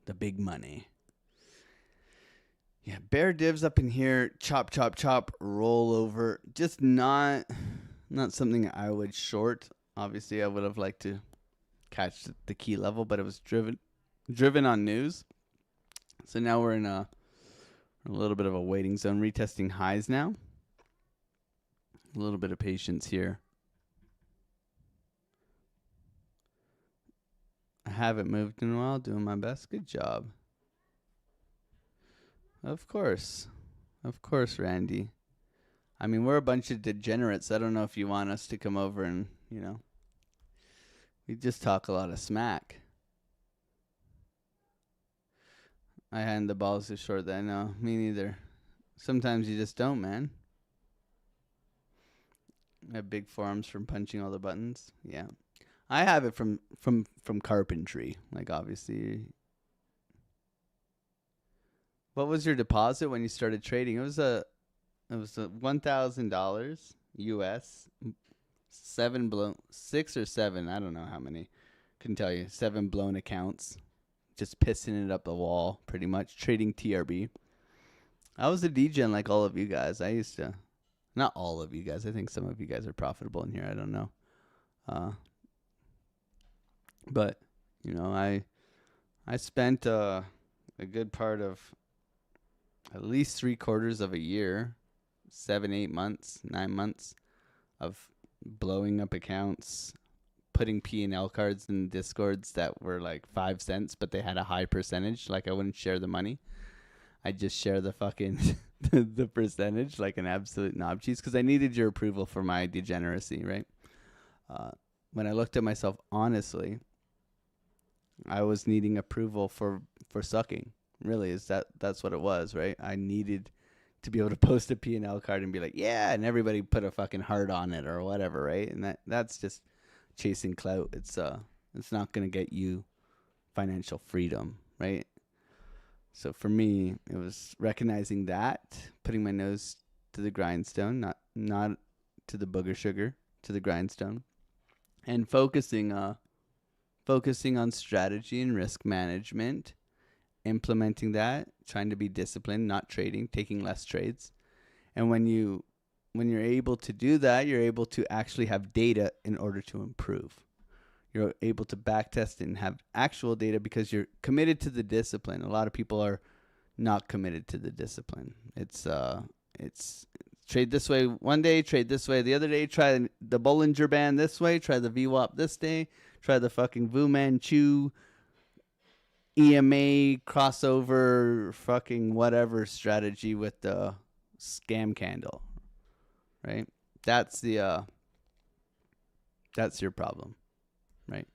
the big money. Yeah, bear divs up in here. Chop, chop, chop. Roll over. Just not something I would short. Obviously, I would have liked to catch the key level, but it was driven on news. So now we're in a little bit of a waiting zone. Retesting highs now. A little bit of patience here. I haven't moved in a while. Doing my best. Good job. Of course. Of course, Randy. I mean, we're a bunch of degenerates. I don't know if you want us to come over and, you know. We just talk a lot of smack. I hand the balls to short that. No, me neither. Sometimes you just don't, man. I have big forearms from punching all the buttons. Yeah. I have it from carpentry. Like, obviously. What was your deposit when you started trading? It was a $1,000 US. 6 or 7. I don't know how many. Couldn't tell you. 7 blown accounts. Just pissing it up the wall, pretty much. Trading TRB. I was a degen like all of you guys. I used to. Not all of you guys. I think some of you guys are profitable in here. I don't know. But, you know, I spent a good part of at least 3/4 of a year, 7, 8 months, 9 months of blowing up accounts, putting P&L cards in Discords that were like 5 cents, but they had a high percentage. Like, I wouldn't share the money. I'd just share the fucking the percentage like an absolute knob cheese because I needed your approval for my degeneracy, right? When I looked at myself honestly, I was needing approval for sucking. Really, that's what it was, right? I needed to be able to post a P&L card and be like, yeah, and everybody put a fucking heart on it or whatever, right? And that's just chasing clout. It's not gonna get you financial freedom, right? So for me, it was recognizing that, putting my nose to the grindstone, not to the booger sugar, to the grindstone, and focusing on strategy and risk management, implementing that, trying to be disciplined, not trading, taking less trades. And when you're able to do that, you're able to actually have data in order to improve. You're able to backtest and have actual data because you're committed to the discipline. A lot of people are not committed to the discipline. It's trade this way one day, trade this way the other day, try the Bollinger Band this way, try the VWAP this day, try the fucking Fu Manchu EMA crossover fucking whatever strategy with the scam candle, right? That's your problem, right?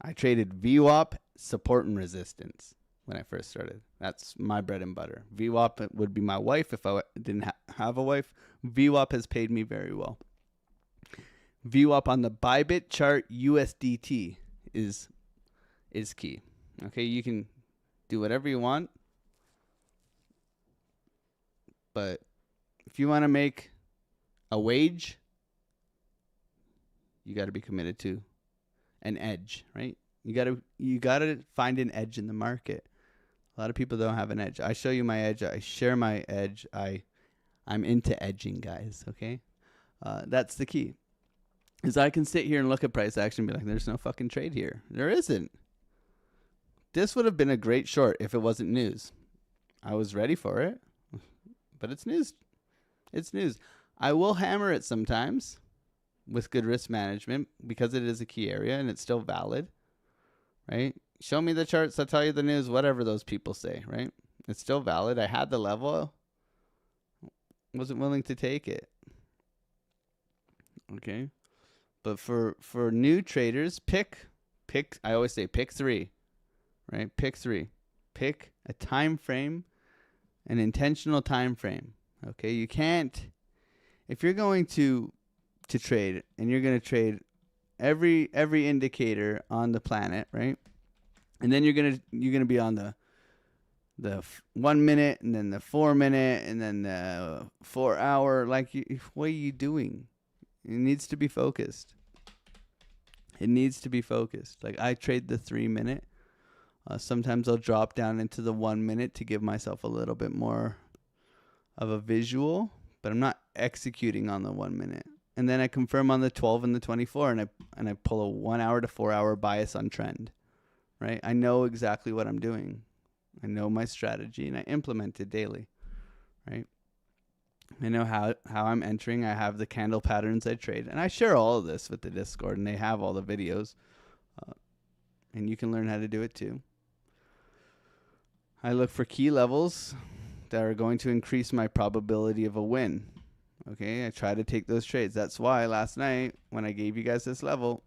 I traded VWAP, support and resistance when I first started. That's my bread and butter. VWAP would be my wife if I didn't have a wife. VWAP has paid me very well. VWAP on the Bybit chart USDT is key. Okay, you can do whatever you want, but if you want to make a wage, you got to be committed to an edge, right? You got to find an edge in the market. A lot of people don't have an edge. I show you my edge. I share my edge. I'm into edging, guys, okay? That's the key. is I can sit here and look at price action and be like, there's no fucking trade here. There isn't. This would have been a great short if it wasn't news. I was ready for it, but it's news. It's news. I will hammer it sometimes with good risk management because it is a key area and it's still valid, right? Show me the charts, I'll tell you the news, whatever those people say, right? It's still valid. I had the level, wasn't willing to take it. Okay. But for new traders, pick, I always say pick 3, right? Pick 3. Pick a time frame, an intentional time frame. Okay? You can't, if you're going to trade and you're going to trade every indicator on the planet, right? And then you're going to be on the 1 minute and then the 4 minute and then the 4 hour, like what are you doing? It needs to be focused. It needs to be focused. Like I trade the 3 minute. Sometimes I'll drop down into the 1 minute to give myself a little bit more of a visual, but I'm not executing on the 1 minute. And then I confirm on the 12 and the 24, and I pull a 1 hour to 4 hour bias on trend. Right? I know exactly what I'm doing. I know my strategy, and I implement it daily. Right? I know how I'm entering. I have the candle patterns I trade. And I share all of this with the Discord, and they have all the videos. And you can learn how to do it too. I look for key levels that are going to increase my probability of a win. Okay, I try to take those trades. That's why last night, when I gave you guys this level,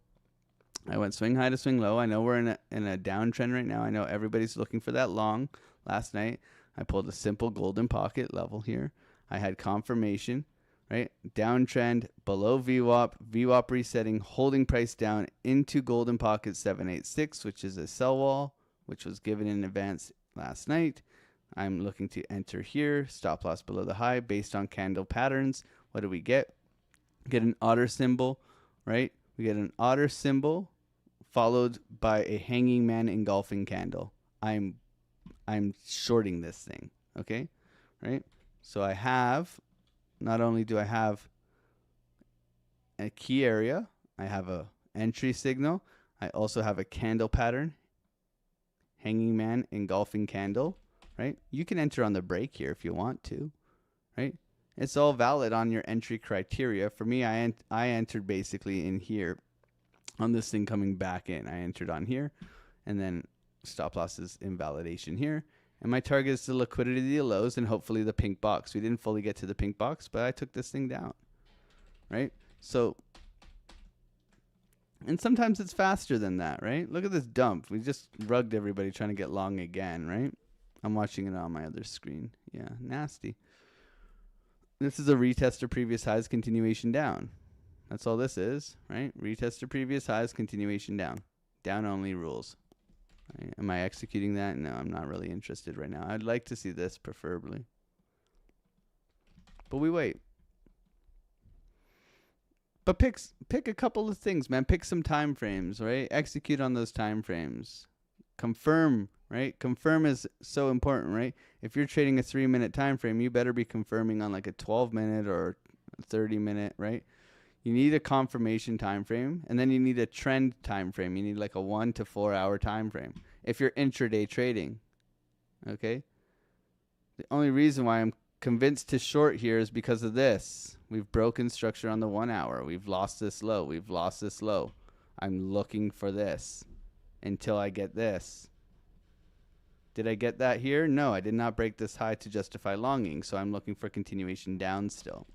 I went swing high to swing low. I know we're in a downtrend right now. I know everybody's looking for that long. Last night, I pulled a simple golden pocket level here. I had confirmation, right? Downtrend, below VWAP, VWAP resetting, holding price down into golden pocket 786, which is a sell wall, which was given in advance last night. I'm looking to enter here, stop loss below the high based on candle patterns. What do we get? Get an otter symbol, right? We get an otter symbol followed by a hanging man engulfing candle. I'm shorting this thing, okay? Right? So I have, not only do I have a key area, I have a entry signal, I also have a candle pattern, hanging man engulfing candle, right? You can enter on the break here if you want to, right? It's all valid on your entry criteria. For me, I entered basically in here on this thing coming back in. I entered on here, and then stop loss is invalidation here. And my target is the liquidity of lows and hopefully the pink box. We didn't fully get to the pink box, but I took this thing down, right? So, and sometimes it's faster than that, right? Look at this dump. We just rugged everybody trying to get long again, right? I'm watching it on my other screen. Yeah, nasty. This is a retest of previous highs, continuation down. That's all this is, right? Retest of previous highs, continuation down. Down only rules. Right? Am I executing that? No, I'm not really interested right now. I'd like to see this preferably. But we wait. But pick a couple of things, man. Pick some time frames, right? Execute on those time frames. Confirm, right? Confirm is so important, right? If you're trading a 3-minute time frame, you better be confirming on like a 12-minute or a 30-minute, right? You need a confirmation time frame, and then you need a trend time frame. You need like a 1 to 4 hour time frame if you're intraday trading. Okay? The only reason why I'm convinced to short here is because of this. We've broken structure on the 1 hour. We've lost this low. We've lost this low. I'm looking for this until I get this. Did I get that here? No, I did not break this high to justify longing, so I'm looking for continuation down still.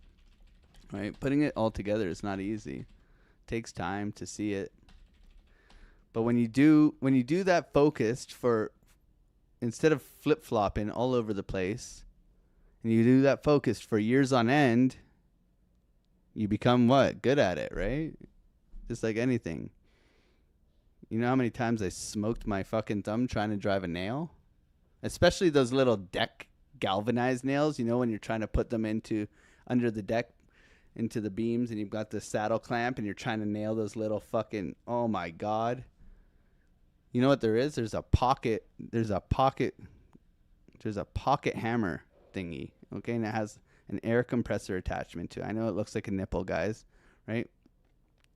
Right? Putting it all together is not easy. It takes time to see it. But when you do that focused for, instead of flip-flopping all over the place, and you do that focused for years on end, you become what? Good at it, right? Just like anything. You know how many times I smoked my fucking thumb trying to drive a nail? Especially those little deck galvanized nails, you know, when you're trying to put them into under the deck, into the beams, and you've got the saddle clamp and you're trying to nail those little fucking, oh my God. You know what there is? There's a pocket hammer thingy, okay? And it has an air compressor attachment to it. I know it looks like a nipple, guys, right?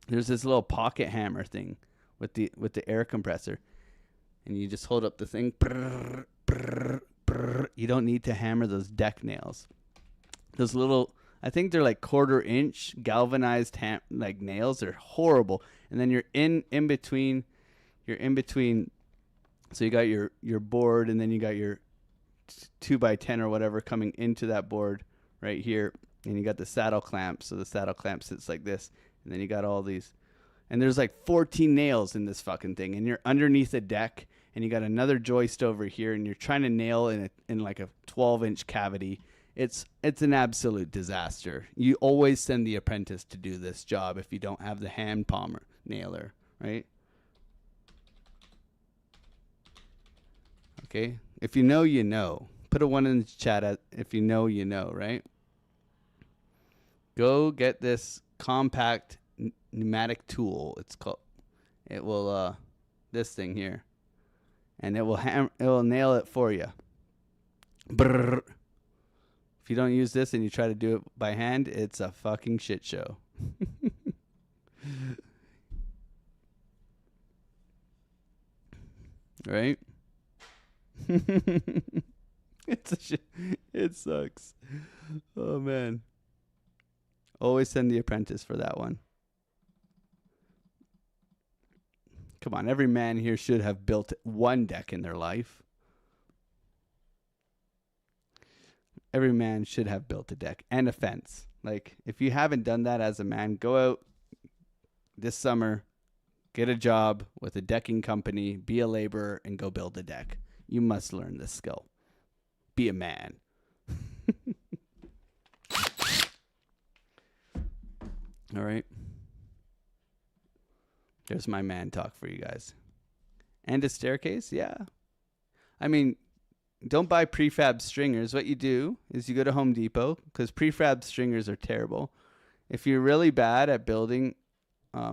there's this little pocket hammer thing with the air compressor, and you just hold up the thing. Brrr, brrr, brrr. You don't need to hammer those deck nails. Those little, I think they're like 1/4 inch galvanized like nails. They're horrible. And then you're in between. You're in between. So you got your board, and then you got your 2x10 or whatever coming into that board right here, and you got the saddle clamp. So the saddle clamp sits like this, and then you got all these, and there's like 14 nails in this fucking thing, and you're underneath a deck, and you got another joist over here, and you're trying to nail in like a 12-inch cavity. It's an absolute disaster. You always send the apprentice to do this job if you don't have the hand palmer nailer, right? Okay, if you know, you know. Put a 1 in the chat if you know, you know, right? Go get this compact pneumatic tool. It's called. It will this thing here, and it will nail it for you. Brrr. If you don't use this and you try to do it by hand, it's a fucking shit show. Right? It's a shit. It sucks. Oh man. Always send the apprentice for that one. Come on, every man here should have built one deck in their life. Every man should have built a deck and a fence. Like, if you haven't done that as a man, go out this summer, get a job with a decking company, be a laborer, and go build a deck. You must learn this skill. Be a man. All right. There's my man talk for you guys. And a staircase? Yeah. I mean, don't buy prefab stringers. What you do is you go to Home Depot, because prefab stringers are terrible. If you're really bad at building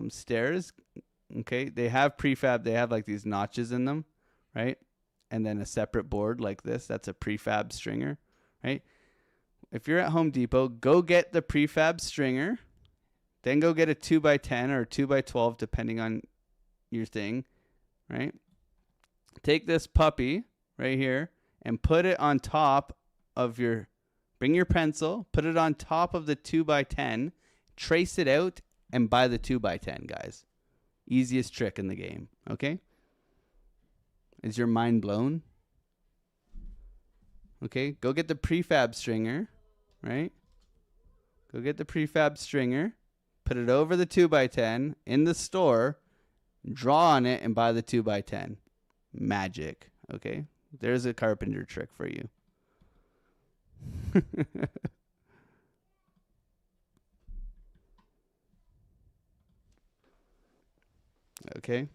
stairs, okay, they have prefab. They have like these notches in them, right? And then a separate board like this. That's a prefab stringer, right? If you're at Home Depot, go get the prefab stringer. Then go get a 2x10 or 2x12, depending on your thing, right? Take this puppy right here and put it on top of bring your pencil, put it on top of the 2x10, trace it out, and buy the 2x10, guys. Easiest trick in the game, okay? Is your mind blown? Okay, go get the prefab stringer, right? Go get the prefab stringer, put it over the 2x10 in the store, draw on it, and buy the 2x10. Magic, okay? There's a carpenter trick for you. Okay.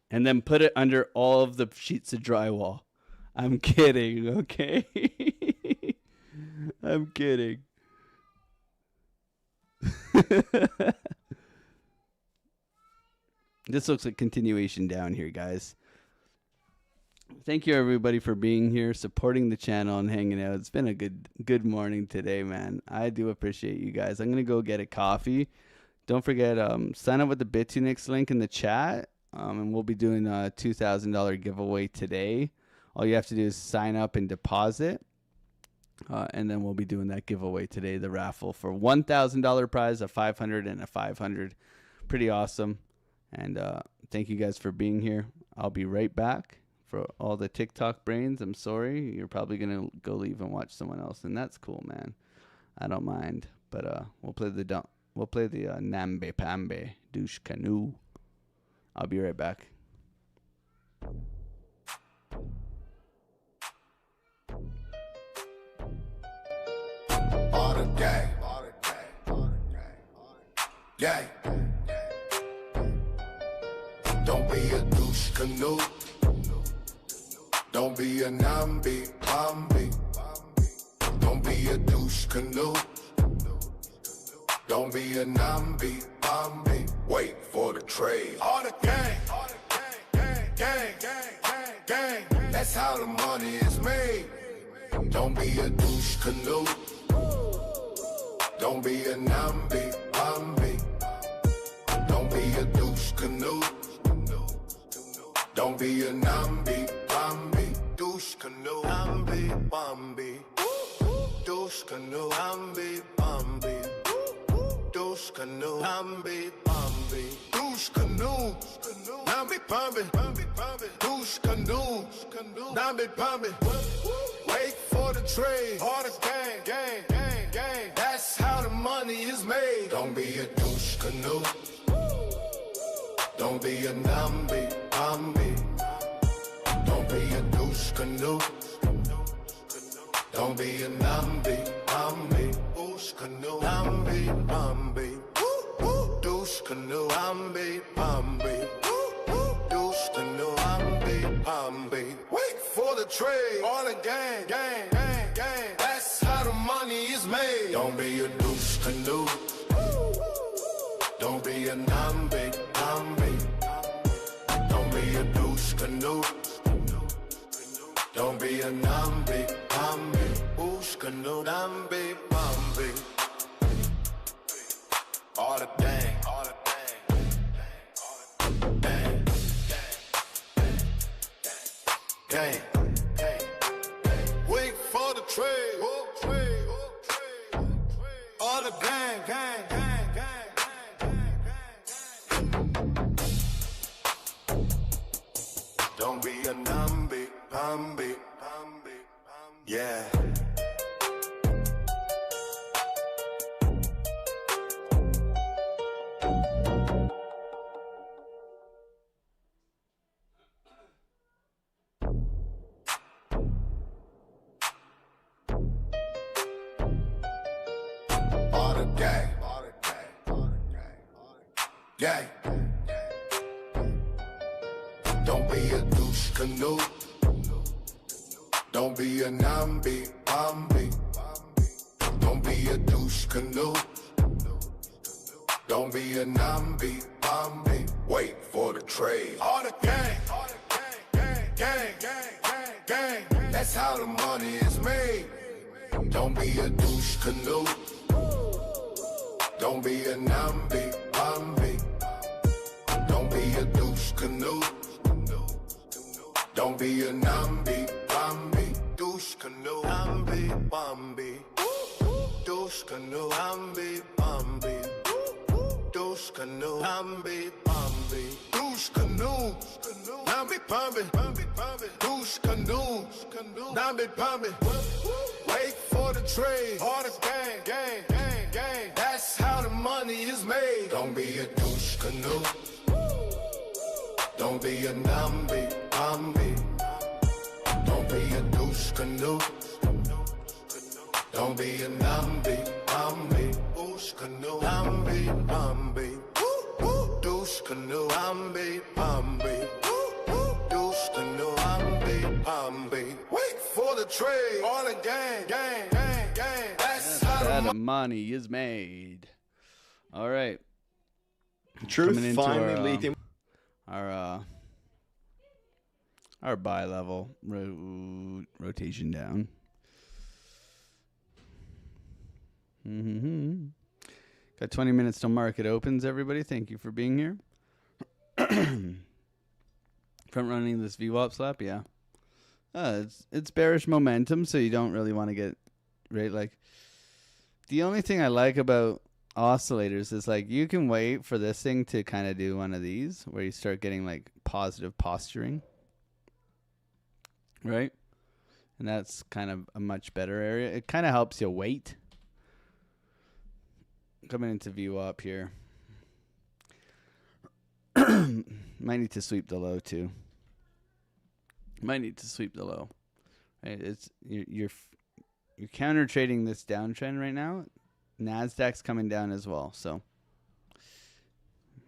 And then put it under all of the sheets of drywall. I'm kidding, okay? I'm kidding. This looks like continuation down here, guys. Thank you, everybody, for being here, supporting the channel, and hanging out. It's been a good morning today, man. I do appreciate you guys. I'm going to go get a coffee. Don't forget, sign up with the Bitunix link in the chat, and we'll be doing a $2,000 giveaway today. All you have to do is sign up and deposit, and then we'll be doing that giveaway today, the raffle for $1,000 prize, a $500 and a $500. Pretty awesome. And thank you guys for being here. I'll be right back. For all the TikTok brains, I'm sorry. You're probably going to go leave and watch someone else, and that's cool, man. I don't mind. But we'll play the Nambe Pambe Douche Canoe. I'll be right back. All the gang. Gang. Don't be a douche canoe. Don't be a namby-pamby. Don't be a douche canoe. Don't be a namby-pamby. Wait for the trade. All the gang. Gang. That's how the money is made. Don't be a douche canoe. Don't be a namby-pamby. be a nambi, bambi, douche canoe, nambi, bambi, douche canoe, nambi, bambi, douche canoe, nambi, bambi, douche canoe, nambi, bambi, douche canoe, nambi, bambi. Wait for the trade, or the gang. That's how the money is made. Don't be a douche canoe. Don't be a nambi, bambi. Don't be a douche canoe. Don't be a nambi, bambi. Douche canoe, nambi, bambi. Douche canoe, nambi, bambi. Douche canoe, nambi, bambi. Wait for the trade, or the gang. That's how the money is made. Don't be a douche canoe. Don't be a nambi, bambi. Don't be a douche canoe. Don't be a nambi, bambi. Douche canoe, nambi, bambi. All the gang, all the gang. Wait for the trade. All the gang. Don't be a nambi, bambi. Yeah. All the gang. Gang. Don't be a douche canoe. Don't be a nambi, bambi. Don't be a douche canoe. Don't be a nambi, bambi. Wait for the trade. All the gang. That's how the money is made. Don't be a douche canoe. Don't be a nambi, bambi. Don't be a douche canoe. Don't be a nambi, bambi. Douche canoe, nambi, bambi. Douche canoe, nambi, bambi. Douche canoe, nambi, bambi. Douche canoe, nambi, bambi. Douche canoe, nambi, bambi. Wait for the trade, or the gang. That's how the money is made. Don't be a douche canoe. Don't be a nambi, bambi. Don't be a douche canoe. Don't be a nambi, bambi. Douche canoe, nambi, bambi. Douche canoe, nambi, bambi. Douche canoe, nambi, bambi. Wait for the trade, or the gang. That's how the money is made. All right. Truth Coming into finally our, leaked. Our buy level rotation down. Got 20 minutes till market opens, everybody. Thank you for being here. Front running this VWAP slap, yeah. It's bearish momentum, so you don't really want to get right. Like, the only thing I like about oscillators is like you can wait for this thing to kind of do one of these where you start getting like positive posturing, right? And that's kind of a much better area. It kind of helps you wait. Coming into VWAP here. Might need to sweep the low too. Might need to sweep the low. Right? It's you're counter trading this downtrend right now. Nasdaq's coming down as well, so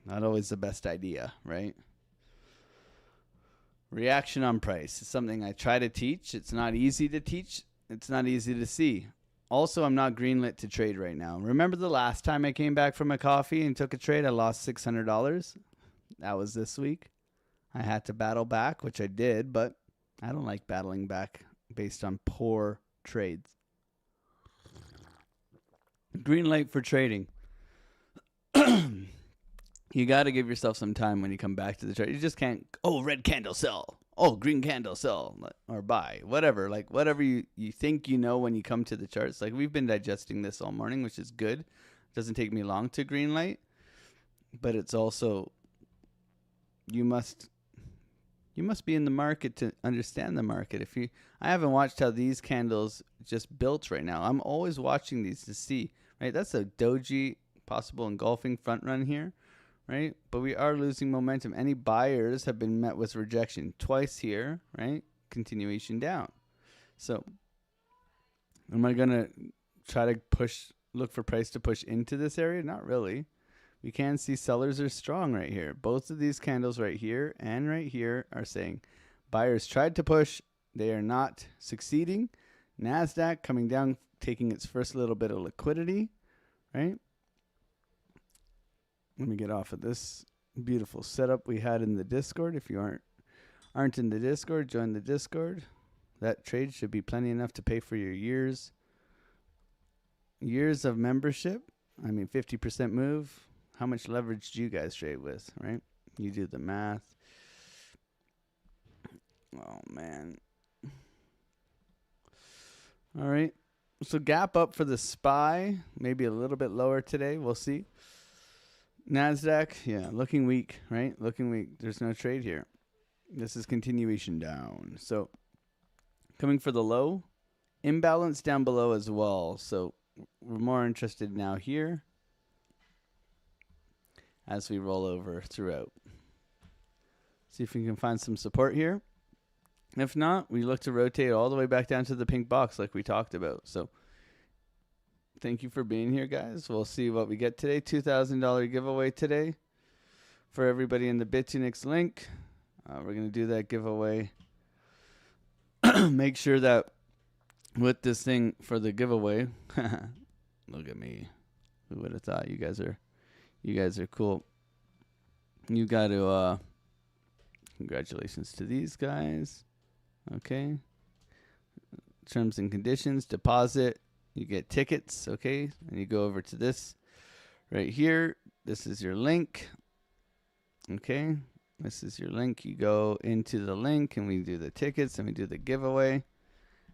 not always the best idea, right? Reaction on price is something I try to teach. It's not easy to teach. It's not easy to see. Also, I'm not greenlit to trade right now. Remember the last time I came back from a coffee and took a trade? I lost $600. That was this week. I had to battle back, which I did, but I don't like battling back based on poor trades. Green light for trading. you got to give yourself some time when you come back to the chart. You just can't, oh, red candle, sell. Oh, green candle, sell or buy, whatever. Like whatever you think you know when you come to the charts. Like we've been digesting this all morning, which is good. It doesn't take me long to green light, but it's also you must be in the market to understand the market. I haven't watched how these candles just built right now. I'm always watching these to see, right? That's a doji possible engulfing front run here. Right? But we are losing momentum. Any buyers have been met with rejection twice here, right? Continuation down. So am I going to try to look for price to push into this area? Not really. We can see sellers are strong right here. Both of these candles right here and right here are saying buyers tried to push. They are not succeeding. NASDAQ coming down, taking its first little bit of liquidity, right? Let me get off of this beautiful setup we had in the Discord. If you aren't in the Discord, join the Discord. That trade should be plenty enough to pay for your years of membership. I mean, 50% move. How much leverage do you guys trade with, right? You do the math. Oh, man. All right. So gap up for the SPY. Maybe a little bit lower today. We'll see. NASDAQ, yeah, looking weak, right? Looking weak. There's no trade here. This is continuation down. So coming for the low. Imbalance down below as well. So we're more interested now here as we roll over throughout. See if we can find some support here. If not, we look to rotate all the way back down to the pink box like we talked about. So thank you for being here, guys. We'll see what we get today. $2,000 giveaway today for everybody in the Bitunix link. We're going to do that giveaway. Make sure that with this thing for the giveaway, look at me. Who would have thought? You guys are cool. You got to, congratulations to these guys. Okay. Terms and conditions, deposit. You get tickets, okay? And you go over to this right here. This is your link, okay? This is your link. You go into the link, and we do the tickets, and we do the giveaway.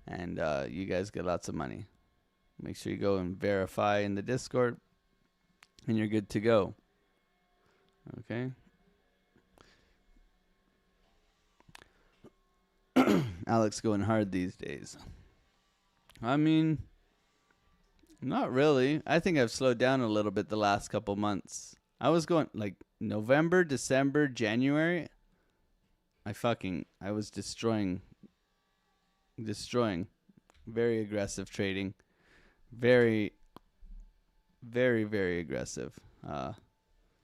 And you guys get lots of money. Make sure you go and verify in the Discord, and you're good to go, okay? Alex going hard these days. I mean, not really. I think I've slowed down a little bit the last couple months. I was going like November, December, January. I was destroying. Very aggressive trading. Very, very, very aggressive. And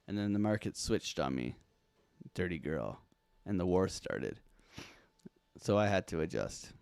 then the market switched on me. Dirty girl. And the war started. So I had to adjust.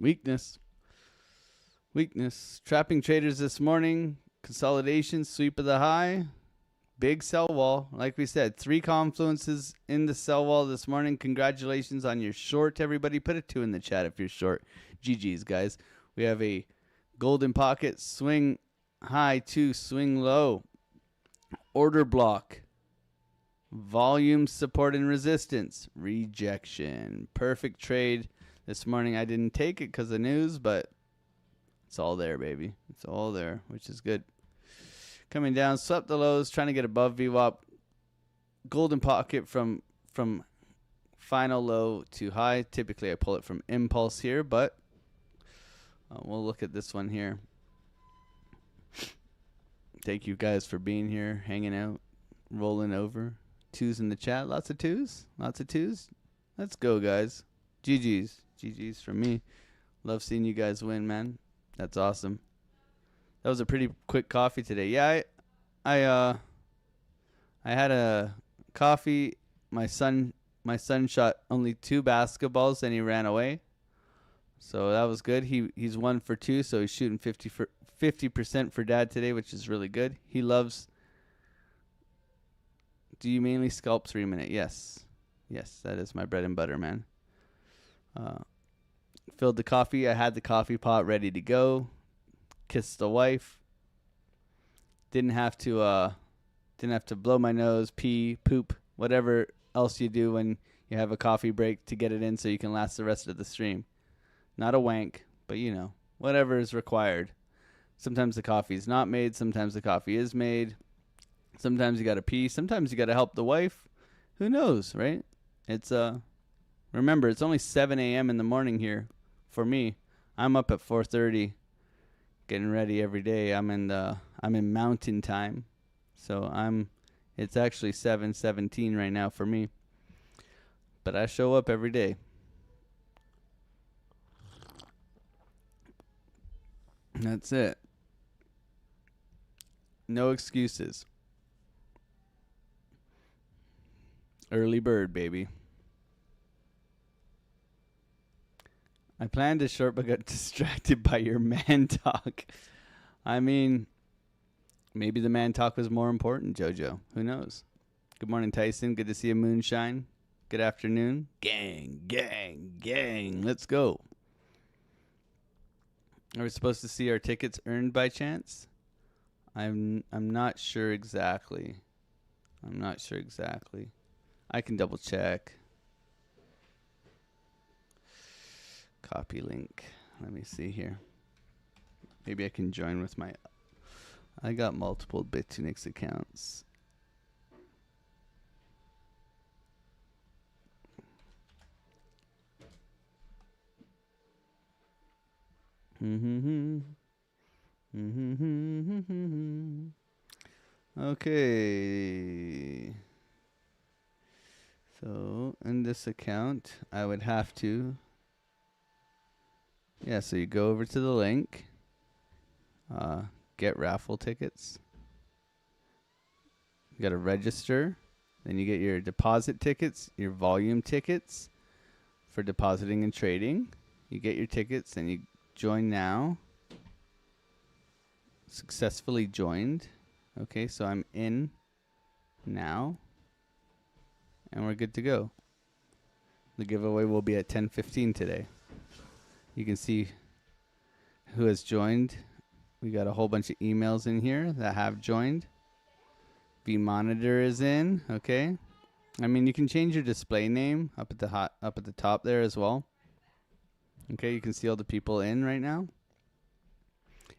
Weakness. Trapping traders this morning. Consolidation, sweep of the high. Big sell wall. Like we said, 3 confluences in the sell wall this morning. Congratulations on your short, everybody. Put a 2 in the chat if you're short. GG's, guys. We have a golden pocket, swing high to swing low. Order block. Volume, support, and resistance. Rejection. Perfect trade. This morning I didn't take it because of news, but it's all there, baby. It's all there, which is good. Coming down, swept the lows, trying to get above VWAP. Golden pocket from final low to high. Typically I pull it from impulse here, but we'll look at this one here. Thank you guys for being here, hanging out, rolling over. 2s in the chat. Lots of 2s. Let's go, guys. GG's from me. Love seeing you guys win, man. That's awesome. That was a pretty quick coffee today. Yeah, I had a coffee. My son shot only 2 basketballs and he ran away. So that was good. He's 1 for 2, so he's shooting 50% for dad today, which is really good. He loves. Do you mainly scalp 3-minute? Yes. Yes, that is my bread and butter, man. Filled the coffee. I had the coffee pot ready to go. Kissed the wife. Didn't have to blow my nose, pee, poop, whatever else you do when you have a coffee break to get it in so you can last the rest of the stream. Not a wank, but whatever is required. Sometimes the coffee is not made. Sometimes the coffee is made. Sometimes you got to pee. Sometimes you got to help the wife. Who knows, right? It's remember, it's only 7 a.m. in the morning here for me. I'm up at 4:30 getting ready every day. I'm in mountain time. So it's actually 7:17 right now for me. But I show up every day. That's it. No excuses. Early bird, baby. I planned a short but got distracted by your man talk. I mean, maybe the man talk was more important, Jojo. Who knows? Good morning, Tyson. Good to see you, Moonshine. Good afternoon. Gang, gang, gang. Let's go. Are we supposed to see our tickets earned by chance? I'm not sure exactly. I can double check. Copy link. Let me see here. Maybe I can join with I got multiple Bitunix accounts. Okay. So in this account, I would have to. Yeah, so you go over to the link. Get raffle tickets. You got to register. Then you get your deposit tickets, your volume tickets for depositing and trading. You get your tickets and you join now. Successfully joined. Okay, so I'm in now. And we're good to go. The giveaway will be at 10:15 today. You can see who has joined. We got a whole bunch of emails in here that have joined. vMonitor is in, okay? I mean, you can change your display name up at the top there as well. Okay, you can see all the people in right now.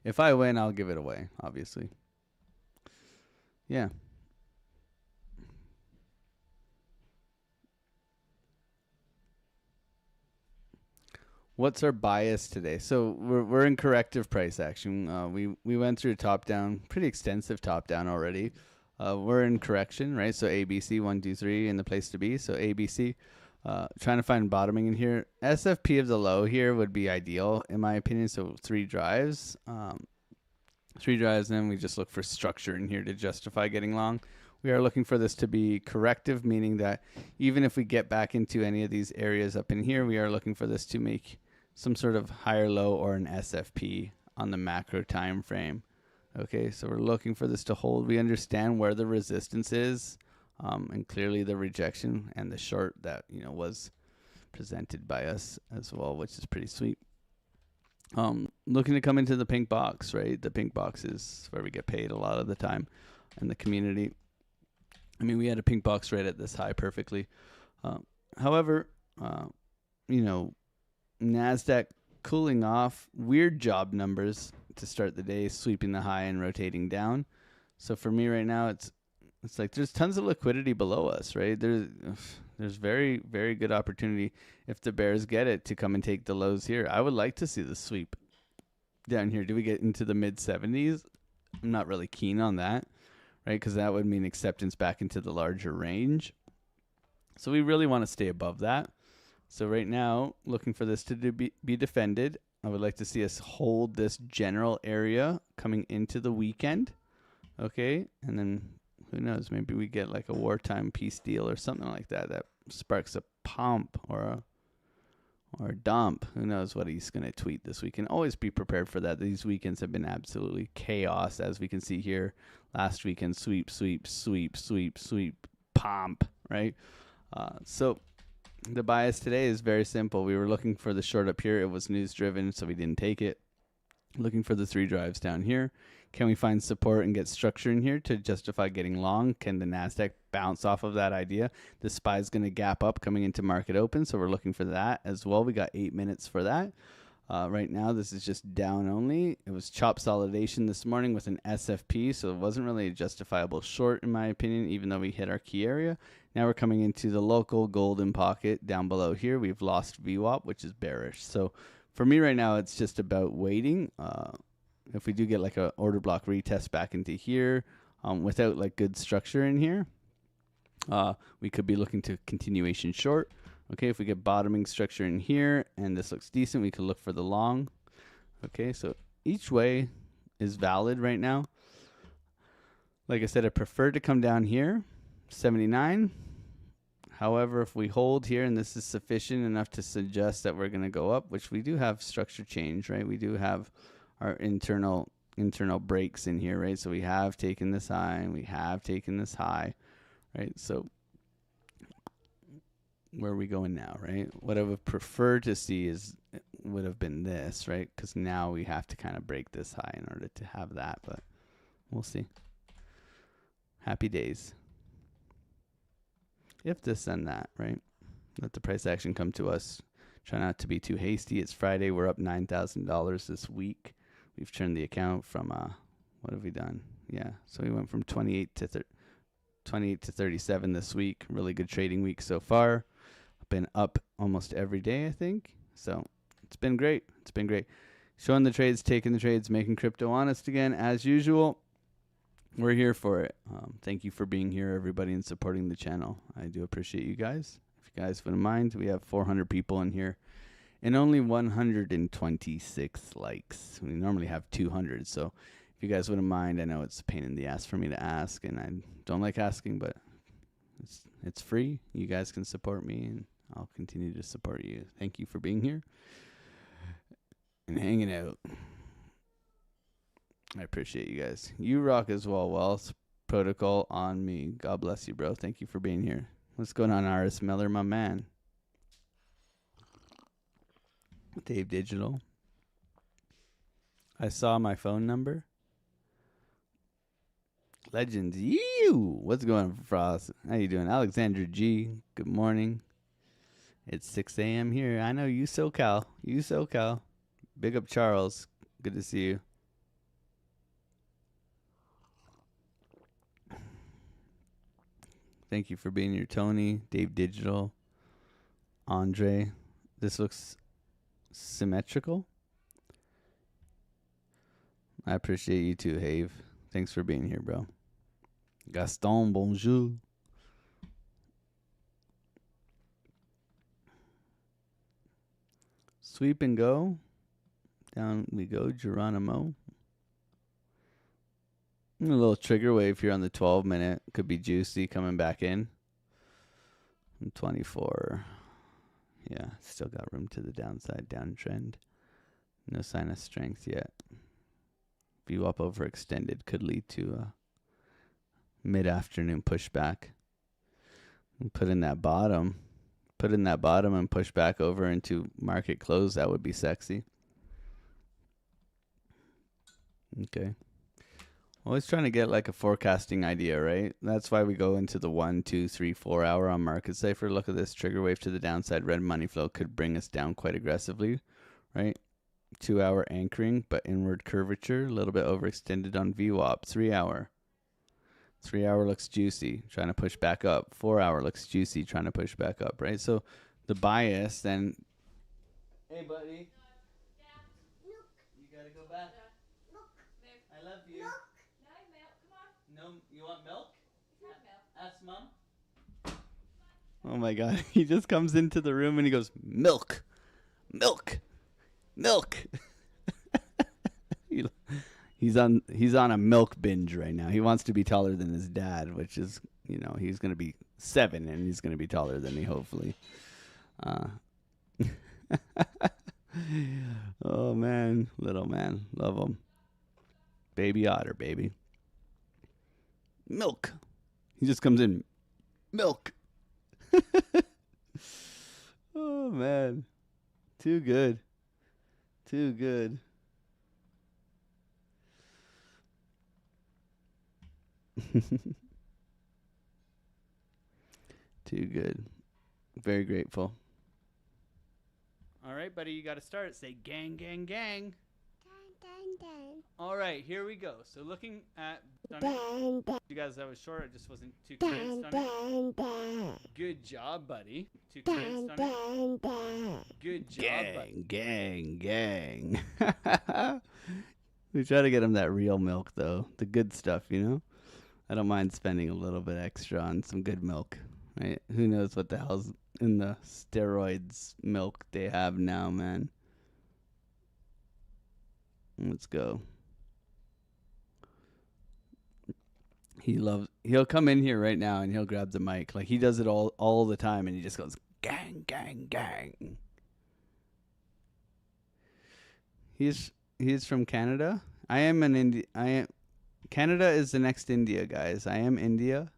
If I win, I'll give it away, obviously. Yeah. What's our bias today? So we're in corrective price action. We went through top down, pretty extensive top down already. We're in correction, right? So ABC 1, 2, 3 in the place to be. So ABC, trying to find bottoming in here. SFP of the low here would be ideal in my opinion. So 3 drives, and then we just look for structure in here to justify getting long. We are looking for this to be corrective, meaning that even if we get back into any of these areas up in here, we are looking for this to make some sort of higher low or an SFP on the macro time frame. Okay, so we're looking for this to hold. We understand where the resistance is, and clearly the rejection and the short that was presented by us as well, which is pretty sweet. Looking to come into the pink box, right? The pink box is where we get paid a lot of the time in the community. I mean, we had a pink box right at this high perfectly. However, NASDAQ cooling off, weird job numbers to start the day, sweeping the high and rotating down. So for me right now, it's like there's tons of liquidity below us, right? There's very, very good opportunity if the bears get it to come and take the lows here. I would like to see the sweep down here. Do we get into the mid 70s? I'm not really keen on that, right? Because that would mean acceptance back into the larger range. So we really want to stay above that. So right now, looking for this to be defended. I would like to see us hold this general area coming into the weekend. Okay, and then Who knows? Maybe we get like a wartime peace deal or something like that that sparks a pump or a dump. Who knows what he's going to tweet this weekend. Always be prepared for that. These weekends have been absolutely chaos, as we can see here. Last weekend, sweep, pump, right? So the bias today is very simple. We were looking for the short up here. It was news driven, so we didn't take it. Looking for the 3 drives down here. Can we find support and get structure in here to justify getting long? Can the NASDAQ bounce off of that idea? The SPY is going to gap up coming into market open, so we're looking for that as well. We got 8 minutes for that. Right now, this is just down only. It was chop consolidation this morning with an SFP, so it wasn't really a justifiable short, in my opinion, even though we hit our key area. Now we're coming into the local golden pocket down below here. We've lost VWAP, which is bearish. So for me right now, it's just about waiting. If we do get like a order block retest back into here without like good structure in here, we could be looking to continuation short. Okay, if we get bottoming structure in here and this looks decent, we could look for the long. Okay, so each way is valid right now. Like I said, I prefer to come down here, 79. However, if we hold here and this is sufficient enough to suggest that we're going to go up, which we do have structure change, right? We do have our internal breaks in here, right? So we have taken this high and we have taken this high, right? So where are we going now, right? What I would prefer to see would have been this, right? Because now we have to kind of break this high in order to have that, but we'll see. Happy days. If this and that, right? Let the price action come to us. Try not to be too hasty. It's Friday. We're up $9,000 this week. We've turned the account from, what have we done? Yeah, so we went from 28 to 37 this week. Really good trading week so far. Been up almost every day, I think. So it's been great. It's been great. Showing the trades, taking the trades, making crypto honest again, as usual. We're here for it. Thank you for being here, everybody, and supporting the channel. I do appreciate you guys. If you guys wouldn't mind, we have 400 people in here and only 126 likes. We normally have 200, so if you guys wouldn't mind, I know it's a pain in the ass for me to ask, and I don't like asking, but it's free. You guys can support me, and I'll continue to support you. Thank you for being here and hanging out. I appreciate you guys. You rock as well. Wealth protocol on me. God bless you, bro. Thank you for being here. What's going on, Iris Miller, my man? Dave Digital. I saw my phone number. Legends. You. What's going on, Frost? How you doing? Alexander G. Good morning. It's 6 a.m. here. I know you SoCal. You SoCal. Big up Charles. Good to see you. Thank you for being here, Tony, Dave Digital, Andre. This looks symmetrical. I appreciate you too, Have. Thanks for being here, bro. Gaston, bonjour. Sweep and go. Down we go, Geronimo. A little trigger wave here on the 12-minute. Could be juicy coming back in. 24. Yeah, still got room to the downside, downtrend. No sign of strength yet. View up overextended could lead to a mid-afternoon pushback. And put in that bottom. Put in that bottom and push back over into market close. That would be sexy. Okay. Always trying to get like a forecasting idea, right? That's why we go into the 1, 2, 3, 4 hour on Market Cipher. Look at this trigger wave to the downside. Red money flow could bring us down quite aggressively, right? 2 hour anchoring, but inward curvature, a little bit overextended on VWAP. 3 hour. 3 hour looks juicy, trying to push back up. 4 hour looks juicy, trying to push back up, right? So the bias then. Hey, buddy. You gotta go back. I love you. No, you want milk? Ask Mom. Oh my God. He just comes into the room and he goes, milk, milk, milk. he He's on a milk binge right now. He wants to be taller than his dad, which is, he's going to be 7 and he's going to be taller than me, hopefully. Oh, man. Little man. Love him. Baby otter, baby. Milk. He just comes in. Milk. Oh, man. Too good. Too good. Too good. Very grateful. All right, buddy, you got to start. Say gang, gang, gang. All right, here we go. So looking at you guys, that was short. I just wasn't too convinced on it. Good job, buddy. Too convinced on it. Good job, buddy. Gang, gang. We try to get him that real milk, though. The good stuff, I don't mind spending a little bit extra on some good milk, right? Who knows what the hell's in the steroids milk they have now, man. Let's go. He'll come in here right now and he'll grab the mic. Like he does it all the time and he just goes, gang, gang, gang. He's from Canada. Canada is the next India, guys. I am India.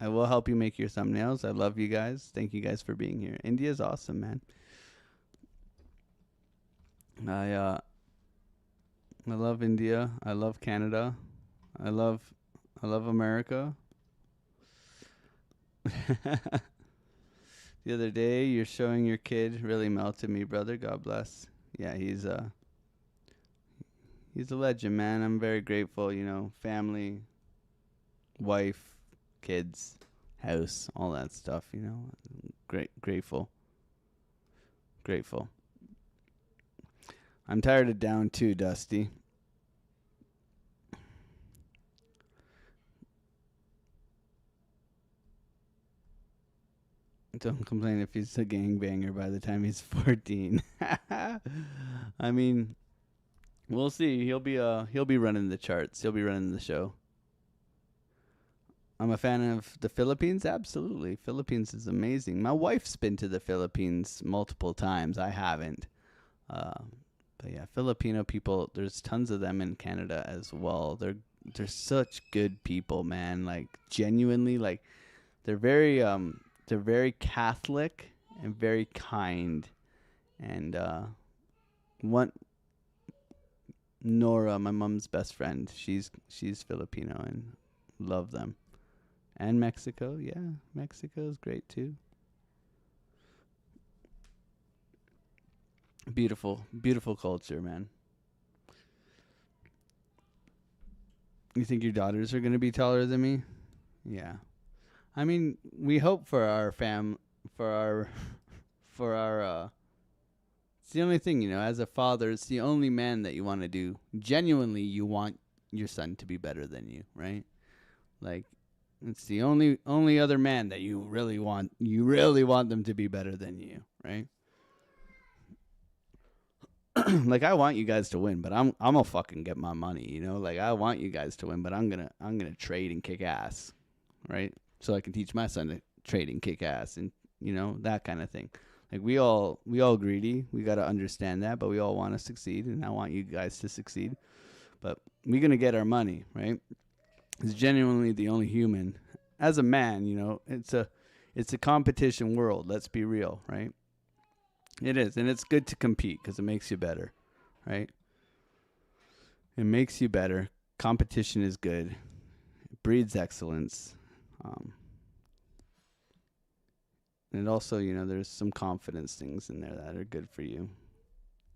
I will help you make your thumbnails. I love you guys. Thank you guys for being here. India's awesome, man. I love India. I love Canada. I love America. The other day, you're showing your kid really melted me, brother. God bless. Yeah, he's a legend, man. I'm very grateful. Family, wife, kids, house, all that stuff. Grateful. I'm tired of down too, Dusty. Don't complain if he's a gangbanger by the time he's 14. I mean, we'll see. He'll be running the charts. He'll be running the show. I'm a fan of the Philippines. Absolutely. Philippines is amazing. My wife's been to the Philippines multiple times. I haven't. But yeah, Filipino people, there's tons of them in Canada as well. They're such good people, man. Like genuinely, like they're very Catholic and very kind. And Nora, my mom's best friend, she's Filipino and love them. And Mexico, yeah, Mexico is great too. Beautiful, beautiful culture, man. You think your daughters are going to be taller than me? Yeah. I mean, we hope for our it's the only thing, as a father, it's the only man that you want to do. Genuinely, you want your son to be better than you, right? Like, it's the only other man that you really want them to be better than you, right? Like I want you guys to win, but I'm gonna fucking get my money, Like I want you guys to win, but I'm gonna trade and kick ass, right? So I can teach my son to trade and kick ass, and that kind of thing. Like we all greedy, we gotta understand that, but we all want to succeed, and I want you guys to succeed. But we're gonna get our money, right? It's genuinely the only human. As a man, it's a competition world. Let's be real, right? It is, and it's good to compete because it makes you better, right? It makes you better. Competition is good. It breeds excellence. And also, there's some confidence things in there that are good for you.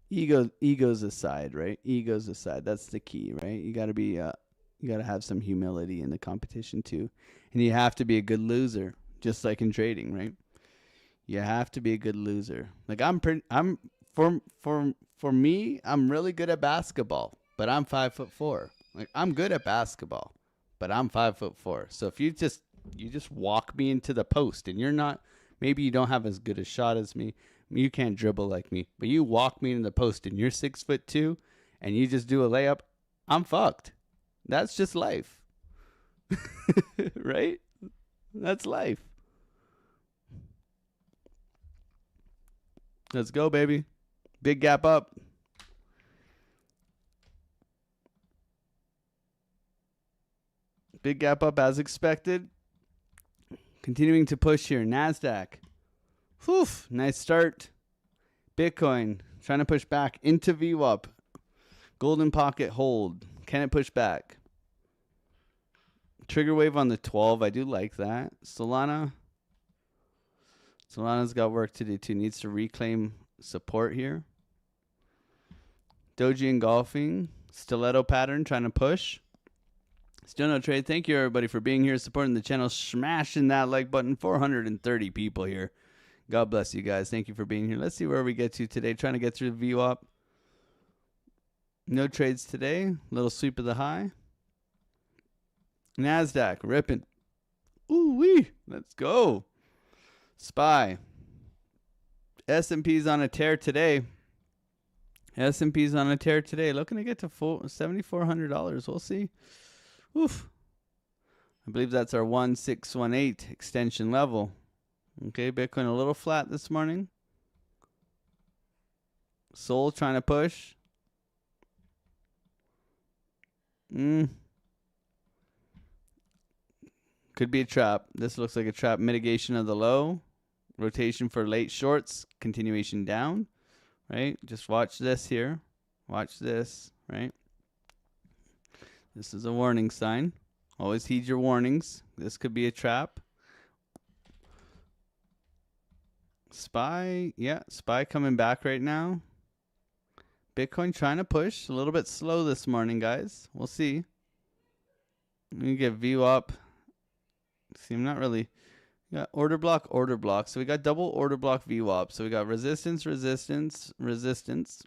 Egos aside, right? Egos aside. That's the key, right? You gotta have some humility in the competition too, and you have to be a good loser, just like in trading, right? You have to be a good loser. Like for me, I'm really good at basketball, but I'm 5'4". Like I'm good at basketball, but I'm 5'4". So if you just walk me into the post and you're not, maybe you don't have as good a shot as me, you can't dribble like me, but you walk me in the post and you're 6'2", and you just do a layup, I'm fucked. That's just life. Right? That's life. Let's go, baby. Big gap up. Big gap up as expected. Continuing to push here. NASDAQ. Whew, nice start. Bitcoin trying to push back into VWAP. Golden pocket hold. Can it push back? Trigger wave on the 12. I do like that. Solana's got work to do too. Needs to reclaim support here. Doji engulfing. Stiletto pattern trying to push. Still no trade. Thank you, everybody, for being here, supporting the channel, smashing that like button. 430 people here. God bless you guys. Thank you for being here. Let's see where we get to today. Trying to get through the VWAP. No trades today. Little sweep of the high. NASDAQ ripping. Ooh-wee. Let's go. SPY. S&P's on a tear today. S&P's on a tear today. Looking to get to $7,400. We'll see. Oof. I believe that's our 1618 extension level. Okay, Bitcoin a little flat this morning. Sol trying to push. Could be a trap. This looks like a trap. Mitigation of the low. Rotation for late shorts. Continuation down. Right? Just watch this here. Watch this. Right? This is a warning sign. Always heed your warnings. This could be a trap. SPY. Yeah, SPY coming back right now. Bitcoin trying to push. A little bit slow this morning, guys. We'll see. Let me get VWAP. See, I'm not really... We got order block, order block. So we got double order block VWAP. So we got resistance, resistance, resistance.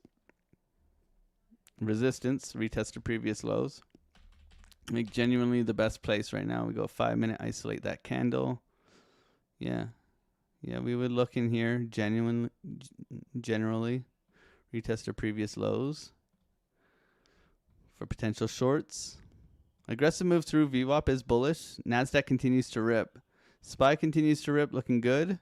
Resistance. Retest to previous lows. Make genuinely the best place right now. We go 5 minute, isolate that candle. Yeah. Yeah, we would look in here generally retest our previous lows for potential shorts. Aggressive move through. VWAP is bullish. NASDAQ continues to rip. SPY continues to rip, looking good.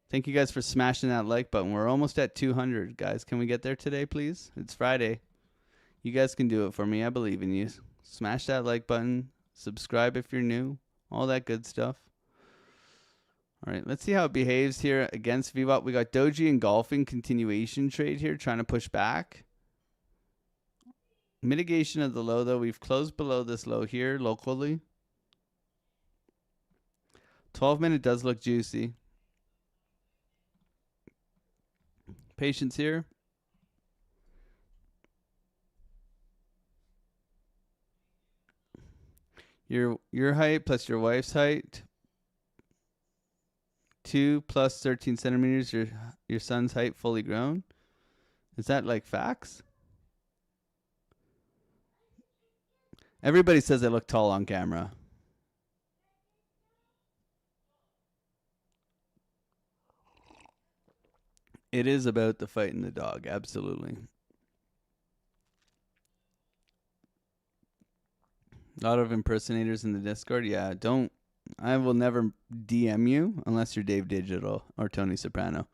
Thank you guys for smashing that like button. We're almost at 200, guys. Can we get there today, please? It's Friday. You guys can do it for me. I believe in you. Smash that like button. Subscribe if you're new. All that good stuff. All right, let's see how it behaves here against VWAP. We got Doji engulfing continuation trade here, trying to push back. Mitigation of the low, though. We've closed below this low here locally. 12-minute does look juicy. Patience here. Your height plus your wife's height. 2 plus 13 centimeters. Your son's height fully grown. Is that like facts? Everybody says I look tall on camera. It is about the fight and the dog. Absolutely. A lot of impersonators in the Discord. Yeah, don't. I will never DM you unless you're Dave Digital or Tony Soprano.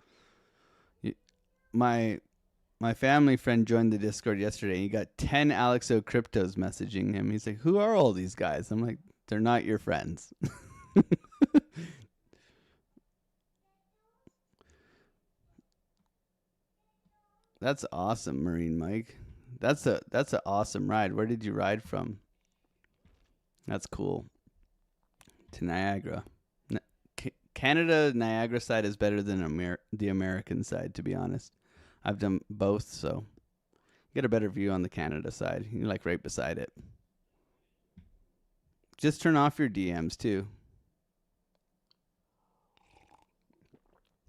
My family friend joined the Discord yesterday. He got 10 AlexOCryptos messaging him. He's like, who are all these guys? I'm like, they're not your friends. That's awesome, Marine Mike. That's an awesome ride. Where did you ride from? That's cool. To Niagara. Canada, Niagara side is better than the American side, to be honest. I've done both, so you get a better view on the Canada side. You're like right beside it. Just turn off your DMs too.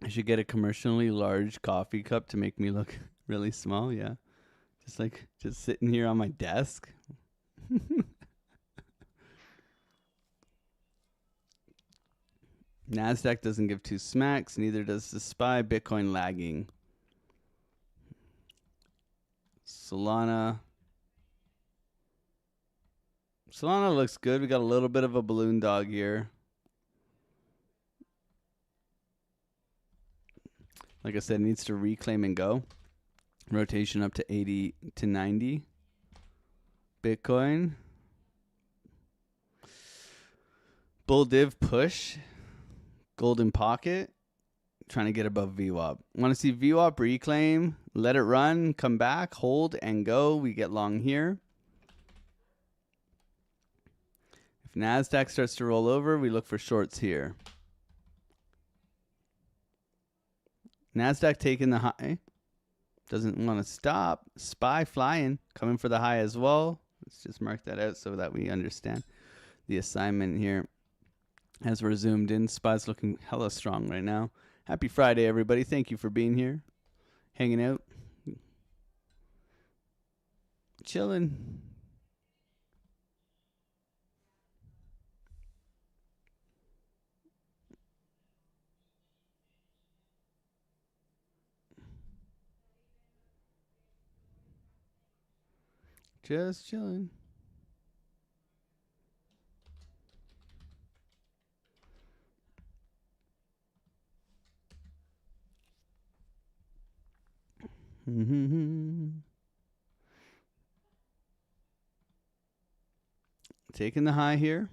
I should get a commercially large coffee cup to make me look really small. Yeah. Just sitting here on my desk. NASDAQ doesn't give two smacks. Neither does the SPY. Bitcoin lagging. Solana. Solana looks good. We got a little bit of a balloon dog here. Like I said, needs to reclaim and go. Rotation up to 80 to 90. Bitcoin. Bull div push. Golden pocket. Trying to get above VWAP. Want to see VWAP reclaim. Let it run. Come back. Hold and go. We get long here. If NASDAQ starts to roll over, we look for shorts here. NASDAQ taking the high. Doesn't want to stop. SPY flying. Coming for the high as well. Let's just mark that out so that we understand the assignment here. As we're zoomed in, SPY's looking hella strong right now. Happy Friday, everybody. Thank you for being here. Hanging out. Chilling. Just chilling. Taking the high here.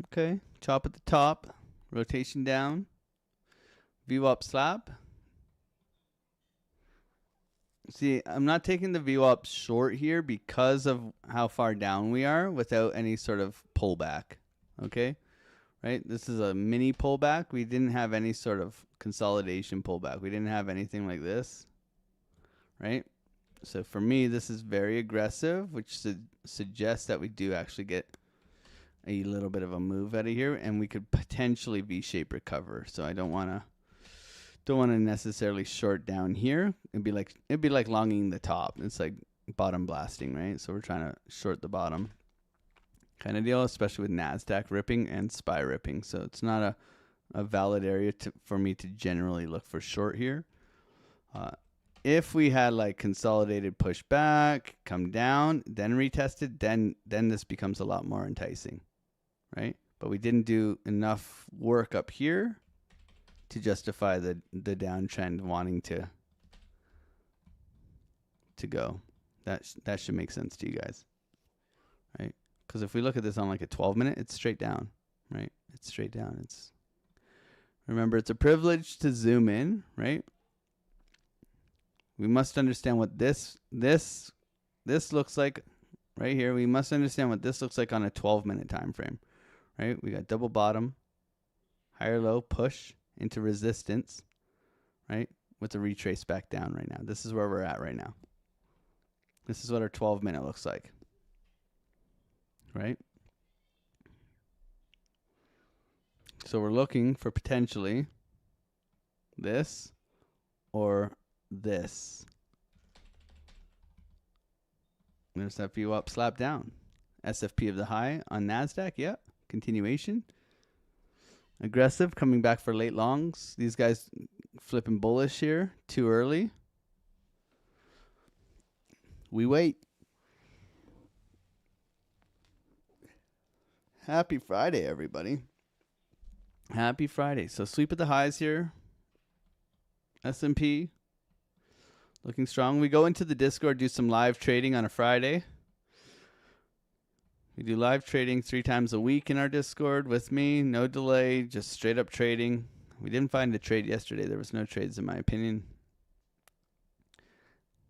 Okay, chop at the top. Rotation down. VWAP slap. See, I'm not taking the VWAP short here because of how far down we are without any sort of pullback. Okay? Right? This is a mini pullback. We didn't have any sort of consolidation pullback. We didn't have anything like this. Right? So for me, this is very aggressive, which suggests that we do actually get a little bit of a move out of here, and we could potentially V-shape recover. So I don't want to necessarily short down here. It'd be like longing the top. It's like bottom blasting, right? So we're trying to short the bottom kind of deal, especially with NASDAQ ripping and SPY ripping. So it's not a valid area for me to generally look for short here. If we had like consolidated push back, come down, then retested, then this becomes a lot more enticing, right? But we didn't do enough work up here to justify the downtrend wanting to go. That should make sense to you guys, right? Because if we look at this on like a 12-minute, it's straight down, right? It's straight down. Remember, it's a privilege to zoom in, right? We must understand what this looks like right here. We must understand what this looks like on a 12-minute time frame, right? We got double bottom, higher low, push into resistance, right? With a retrace back down right now. This is where we're at right now. This is what our 12-minute looks like, right? So we're looking for potentially this or this. There's that view up, slap down. SFP of the high on NASDAQ, yep. Continuation. Aggressive, coming back for late longs. These guys flipping bullish here, too early. We wait. Happy Friday, everybody. Happy Friday. So sweep at the highs here. S&P looking strong. We go into the Discord, do some live trading on a Friday. We do live trading 3 times a week in our Discord with me. No delay, just straight up trading. We didn't find a trade yesterday. There was no trades in my opinion.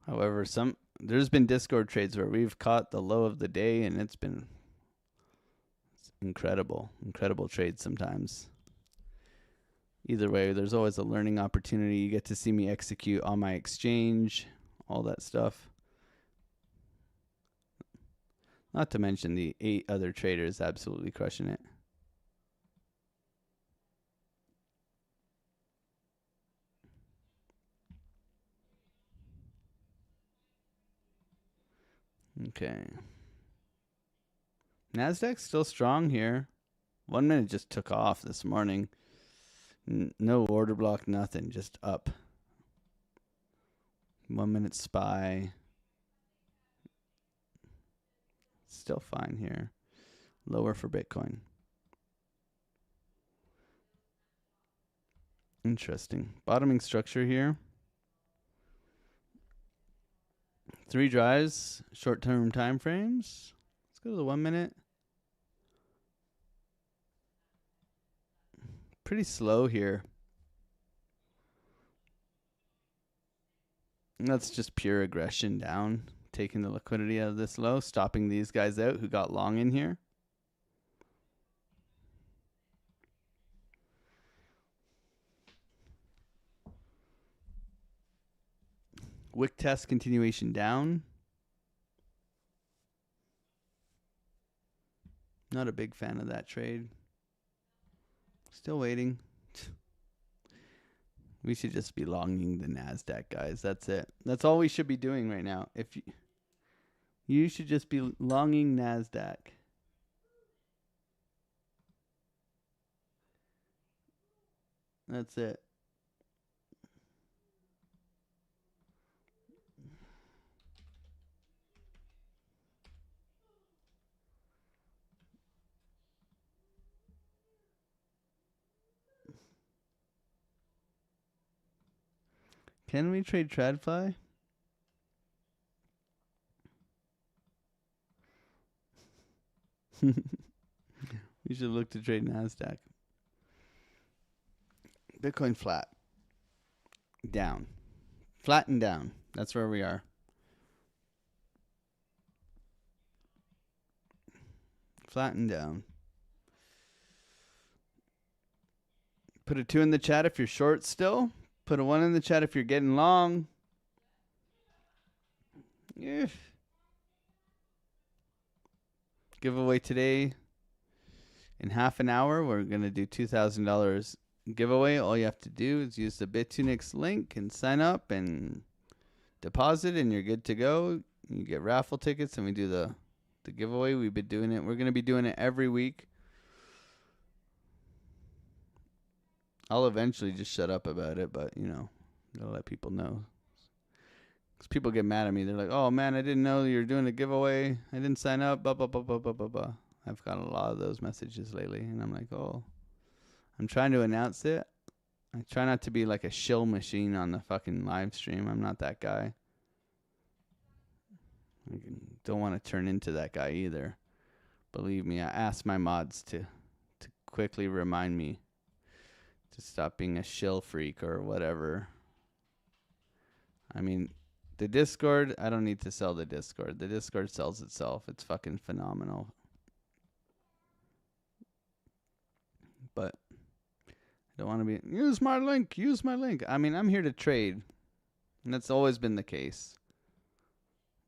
However, there's been Discord trades where we've caught the low of the day, and it's incredible. Incredible trades sometimes. Either way, there's always a learning opportunity. You get to see me execute on my exchange, all that stuff. Not to mention the 8 other traders absolutely crushing it. Okay. NASDAQ's still strong here. 1 minute just took off this morning. No order block, nothing. Just up. 1 minute SPY. Still fine here. Lower for Bitcoin. Interesting. Bottoming structure here. 3 drives, short-term time frames. Let's go to the 1 minute. Pretty slow here. And that's just pure aggression down, taking the liquidity out of this low, stopping these guys out who got long in here. Wick test continuation down. Not a big fan of that trade. Still waiting. We should just be longing the NASDAQ, guys. That's it. That's all we should be doing right now. If you should just be longing NASDAQ. That's it. Can we trade TradFi? We should look to trade NASDAQ. Bitcoin flat. Down. Flat and down. That's where we are. Flat and down. Put a 2 in the chat if you're short still. Put a 1 in the chat if you're getting long. Yeah. Giveaway today. In half an hour, we're going to do $2,000 giveaway. All you have to do is use the Bitunix link and sign up and deposit, and you're good to go. You get raffle tickets, and we do the giveaway. We've been doing it. We're going to be doing it every week. I'll eventually just shut up about it, but, you know, gotta let people know. Because people get mad at me. They're like, oh, man, I didn't know you were doing a giveaway. I didn't sign up, blah, blah, blah, blah, blah, blah, blah. I've got a lot of those messages lately, and I'm like, oh, I'm trying to announce it. I try not to be like a shill machine on the fucking live stream. I'm not that guy. I don't want to turn into that guy either. Believe me, I asked my mods to quickly remind me to stop being a shill freak or whatever. I mean, the Discord, I don't need to sell the Discord. The Discord sells itself. It's fucking phenomenal. But I don't want to be, use my link, use my link. I mean, I'm here to trade. And that's always been the case.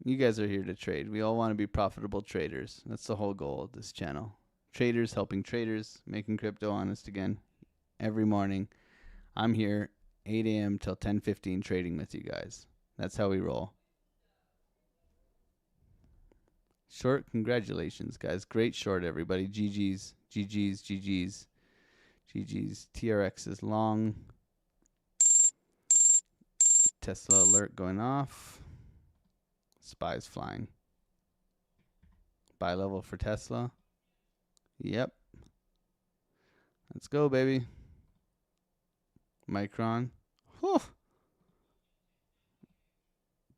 You guys are here to trade. We all want to be profitable traders. That's the whole goal of this channel. Traders helping traders, making crypto honest again. Every morning, I'm here 8 a.m. till 10:15 trading with you guys. That's how we roll. Short, congratulations, guys. Great short, everybody. GG's, GG's, GG's, GG's. TRX is long. Tesla alert going off. SPY's flying. Buy level for Tesla. Yep. Let's go, baby. Micron. Whew.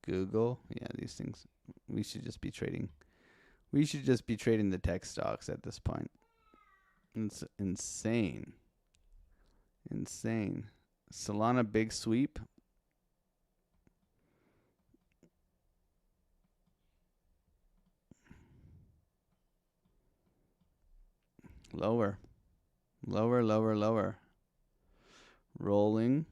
Google. Yeah, these things. We should just be trading. We should just be trading the tech stocks at this point. It's insane. Insane. Solana big sweep. Lower. Lower, lower, lower. Rolling.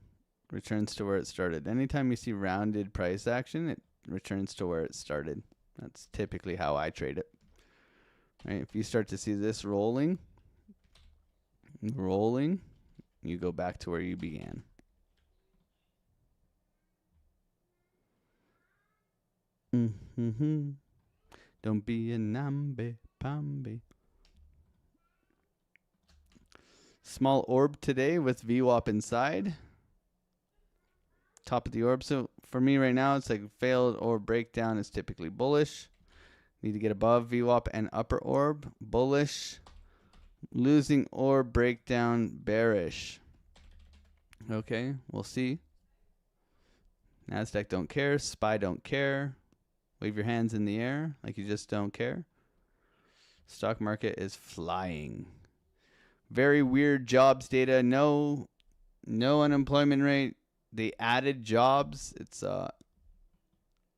Returns to where it started. Anytime you see rounded price action, it returns to where it started. That's typically how I trade it. Right? If you start to see this rolling, you go back to where you began. Don't be a nambe pambe. Small orb today with VWAP inside. Top of the orb. So for me right now, it's like failed orb breakdown is typically bullish. Need to get above VWAP and upper orb. Bullish. Losing orb breakdown bearish. Okay, we'll see. Nasdaq don't care. SPY don't care. Wave your hands in the air like you just don't care. Stock market is flying. Very weird jobs data. No unemployment rate. They added jobs. It's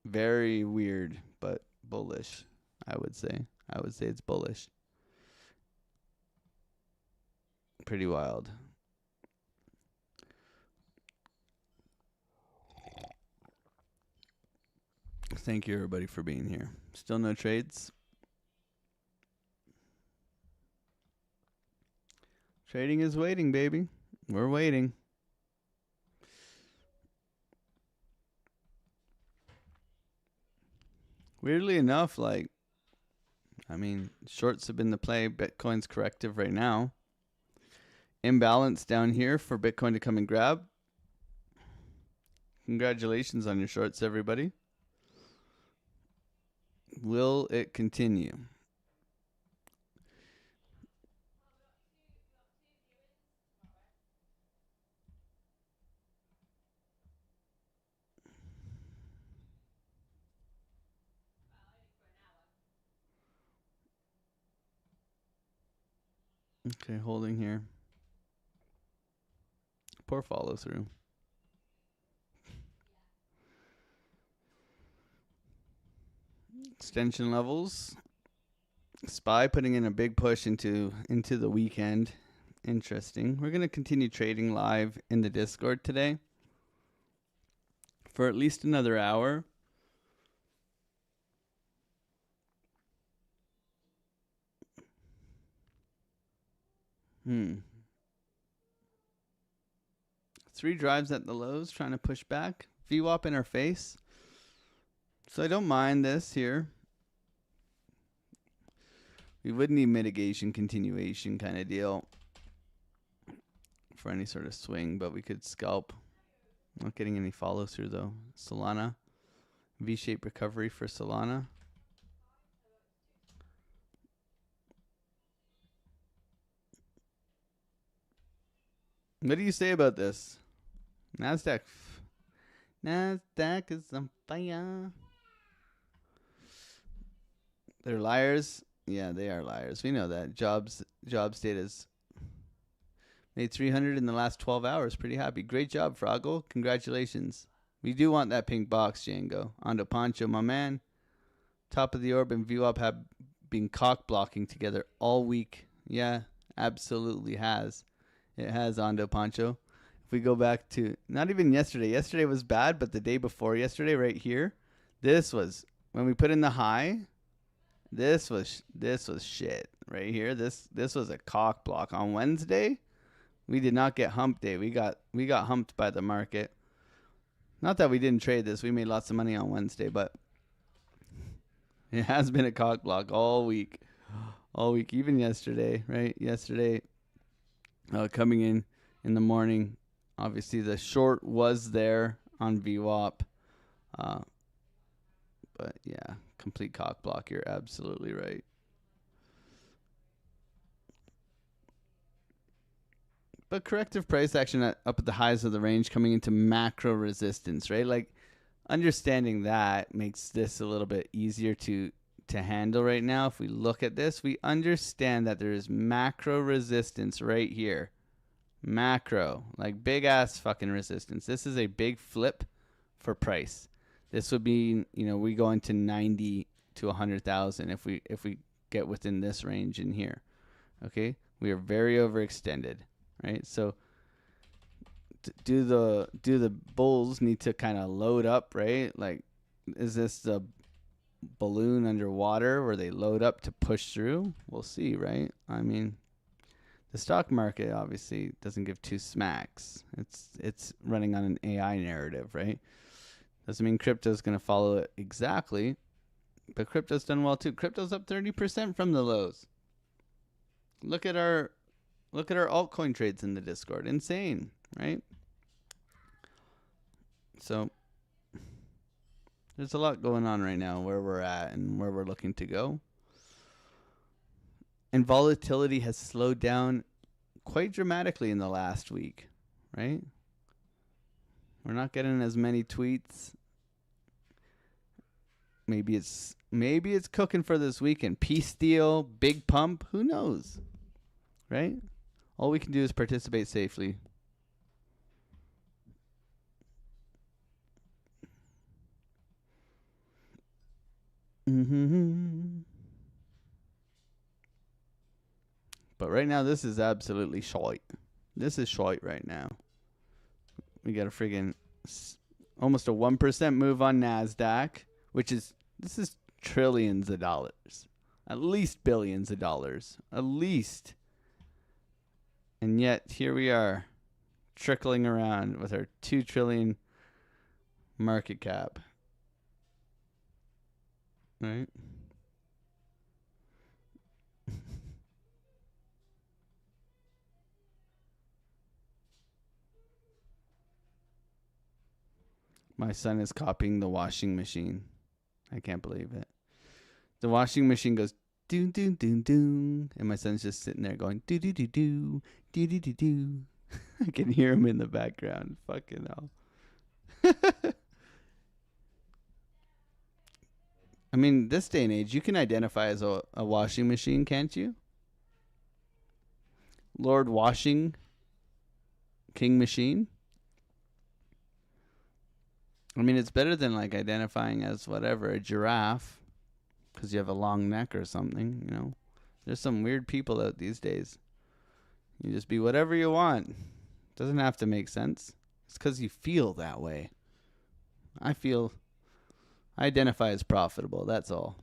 very weird, but bullish, I would say. I would say it's bullish. Pretty wild. Thank you, everybody, for being here. Still no trades. Trading is waiting, baby. We're waiting. Weirdly enough, like, I mean, shorts have been the play. Bitcoin's corrective right now. Imbalance down here for Bitcoin to come and grab. Congratulations on your shorts, everybody. Will it continue? Okay, holding here. Poor follow through. Extension levels. SPY putting in a big push into the weekend. Interesting. We're going to continue trading live in the Discord today for at least another hour. Three drives at the lows, trying to push back. VWAP in our face. So I don't mind this here. We would need mitigation, continuation kind of deal for any sort of swing, but we could scalp. Not getting any follow through though. Solana. V-shaped recovery for Solana. What do you say about this? Nasdaq is on fire. They're liars. Yeah, they are liars. We know that. Jobs data's made 300 in the last 12 hours. Pretty happy. Great job, Froggle. Congratulations. We do want that pink box, Django. Ando Pancho, my man. Top of the orb and VWAP have been cock blocking together all week. Yeah, absolutely has. It has, Ando Pancho. If we go back to, not even yesterday. Yesterday was bad, but the day before yesterday, right here, this was, when we put in the high, this was shit right here. This was a cock block. On Wednesday, we did not get hump day. We got humped by the market. Not that we didn't trade this. We made lots of money on Wednesday, but it has been a cock block all week. All week, even yesterday, right? Yesterday, coming in the morning, obviously the short was there on VWAP. But yeah, complete cock block. You're absolutely right. But corrective price action up at the highs of the range coming into macro resistance, right? Like understanding that makes this a little bit easier to handle right now. If we look at this, we understand that there is macro resistance right here. Macro, like big ass fucking resistance. This is a big flip for price. This would be, we go into 90 to 100,000 if we get within this range in here. Okay, we are very overextended, right? So do the bulls need to kind of load up, right? Like, is this the balloon underwater where they load up to push through? We'll see, right? I mean, the stock market obviously doesn't give two smacks. It's running on an AI narrative, right? Doesn't mean crypto's going to follow it exactly, but crypto's done well too. Crypto's up 30% from the lows. Look at our Look at our altcoin trades in the Discord. Insane, right? So there's a lot going on right now where we're at and where we're looking to go. And volatility has slowed down quite dramatically in the last week, right? We're not getting as many tweets. Maybe it's cooking for this weekend. Peace deal, big pump, who knows? Right? All we can do is participate safely. But right now, this is absolutely shite. This is shite right now. We got a friggin' almost a 1% move on NASDAQ, this is trillions of dollars. At least billions of dollars. At least. And yet, here we are, trickling around with our 2 trillion market cap. Right? My son is copying the washing machine. I can't believe it. The washing machine goes doon doon doon doon, and my son's just sitting there going doo doo doo doo doo doo doo doo. I can hear him in the background. Fucking hell. I mean, this day and age, you can identify as a washing machine, can't you? Lord Washing King Machine. I mean, it's better than like identifying as whatever, a giraffe, because you have a long neck or something, you know. There's some weird people out these days. You just be whatever you want. Doesn't have to make sense. It's because you feel that way. I identify as profitable. That's all.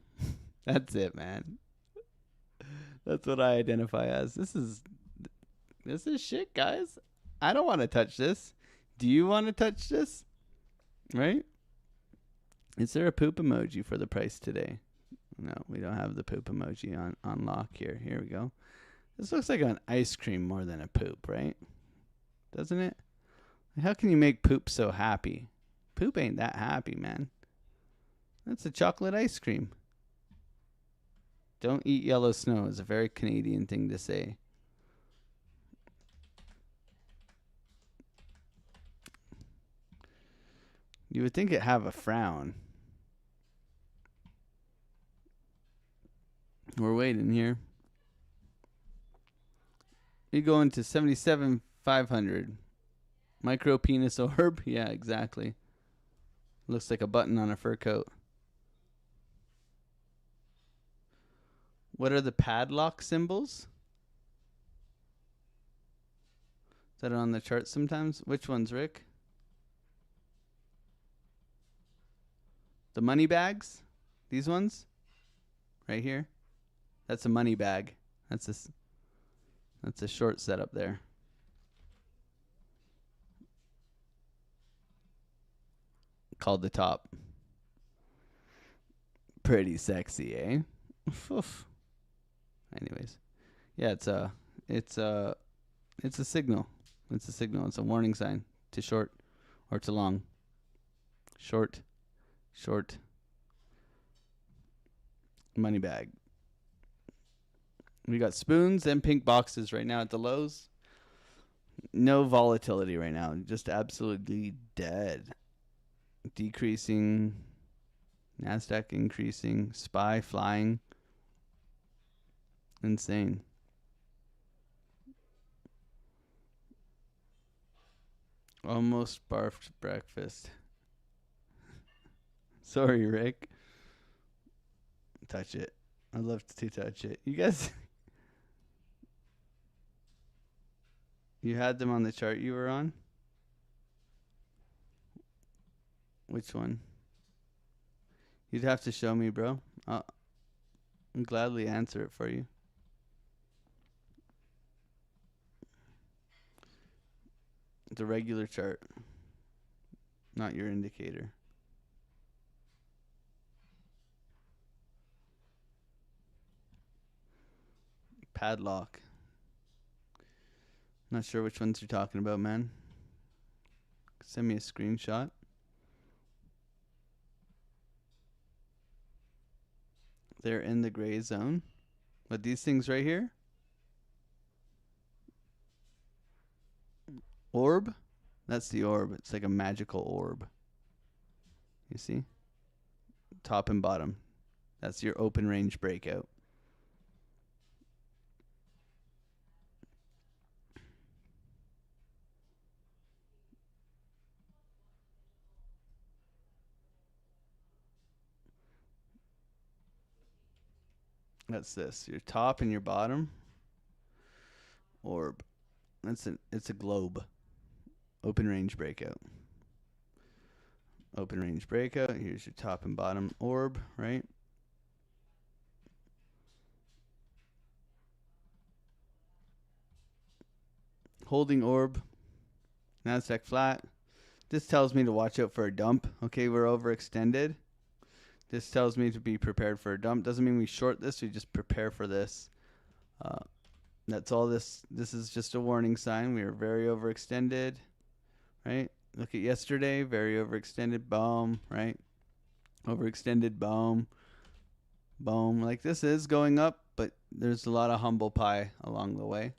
That's it, man. That's what I identify as. This is shit, guys. I don't want to touch this. Do you want to touch this? Right? Is there a poop emoji for the price today? No, we don't have the poop emoji on lock here. Here we go. This looks like an ice cream more than a poop, right? Doesn't it? How can you make poop so happy? Poop ain't that happy, man. That's a chocolate ice cream. Don't eat yellow snow is a very Canadian thing to say. You would think it'd have a frown. We're waiting here. You go into 77,500. Micro penis orb? Yeah, exactly. Looks like a button on a fur coat. What are the padlock symbols? Is that on the chart sometimes? Which ones, Rick? The money bags? These ones? Right here? That's a money bag. That's a short setup there. Called the top. Pretty sexy, eh? Anyways. Yeah, it's a signal. It's a signal. It's a warning sign to short or to long. Short. Money bag. We got spoons and pink boxes right now at the lows. No volatility right now. Just absolutely dead. Decreasing. NASDAQ increasing. SPY flying. Insane. Almost barfed breakfast. Sorry, Rick. Touch it. I'd love to touch it. You guys... You had them on the chart you were on? Which one? You'd have to show me, bro. I'll gladly answer it for you. The regular chart. Not your indicator. Padlock. Not sure which ones you're talking about, man. Send me a screenshot. They're in the gray zone. But these things right here? Orb? That's the orb. It's like a magical orb. You see? Top and bottom. That's your open range breakout. That's this. Your top and your bottom orb. It's a globe. Open range breakout. Open range breakout. Here's your top and bottom orb, right? Holding orb. Nasdaq flat. This tells me to watch out for a dump. Okay, we're overextended. This tells me to be prepared for a dump. Doesn't mean we short this. We just prepare for this. That's all this. This is just a warning sign. We are very overextended, right? Look at yesterday. Very overextended. Boom, right? Overextended. Boom. Boom. Like this is going up, but there's a lot of humble pie along the way.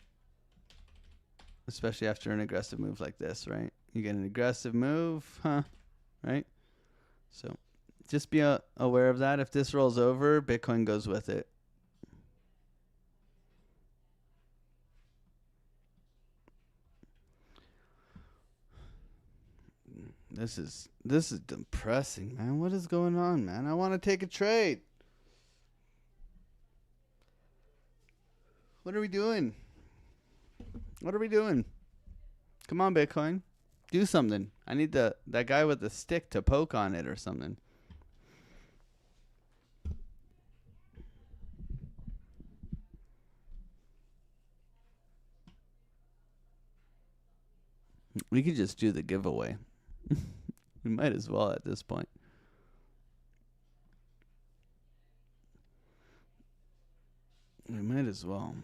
Especially after an aggressive move like this, right? You get an aggressive move, right? So just be aware of that. If this rolls over, Bitcoin goes with it. This is depressing, man. What is going on, man? I want to take a trade. What are we doing? What are we doing? Come on, Bitcoin. Do something. I need that guy with the stick to poke on it or something. We could just do the giveaway. We might as well at this point. We might as well.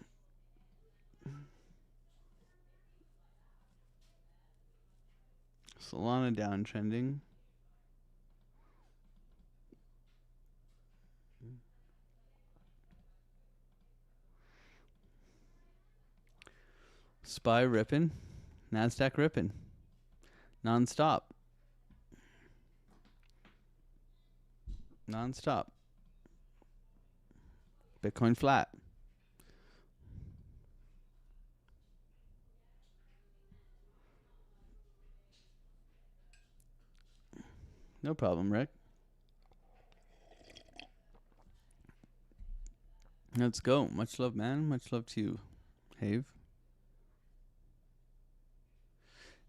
Solana downtrending. SPY ripping. Nasdaq ripping. Non-stop. Non-stop. Bitcoin flat. No problem, Rick. Let's go. Much love, man. Much love to you, Have.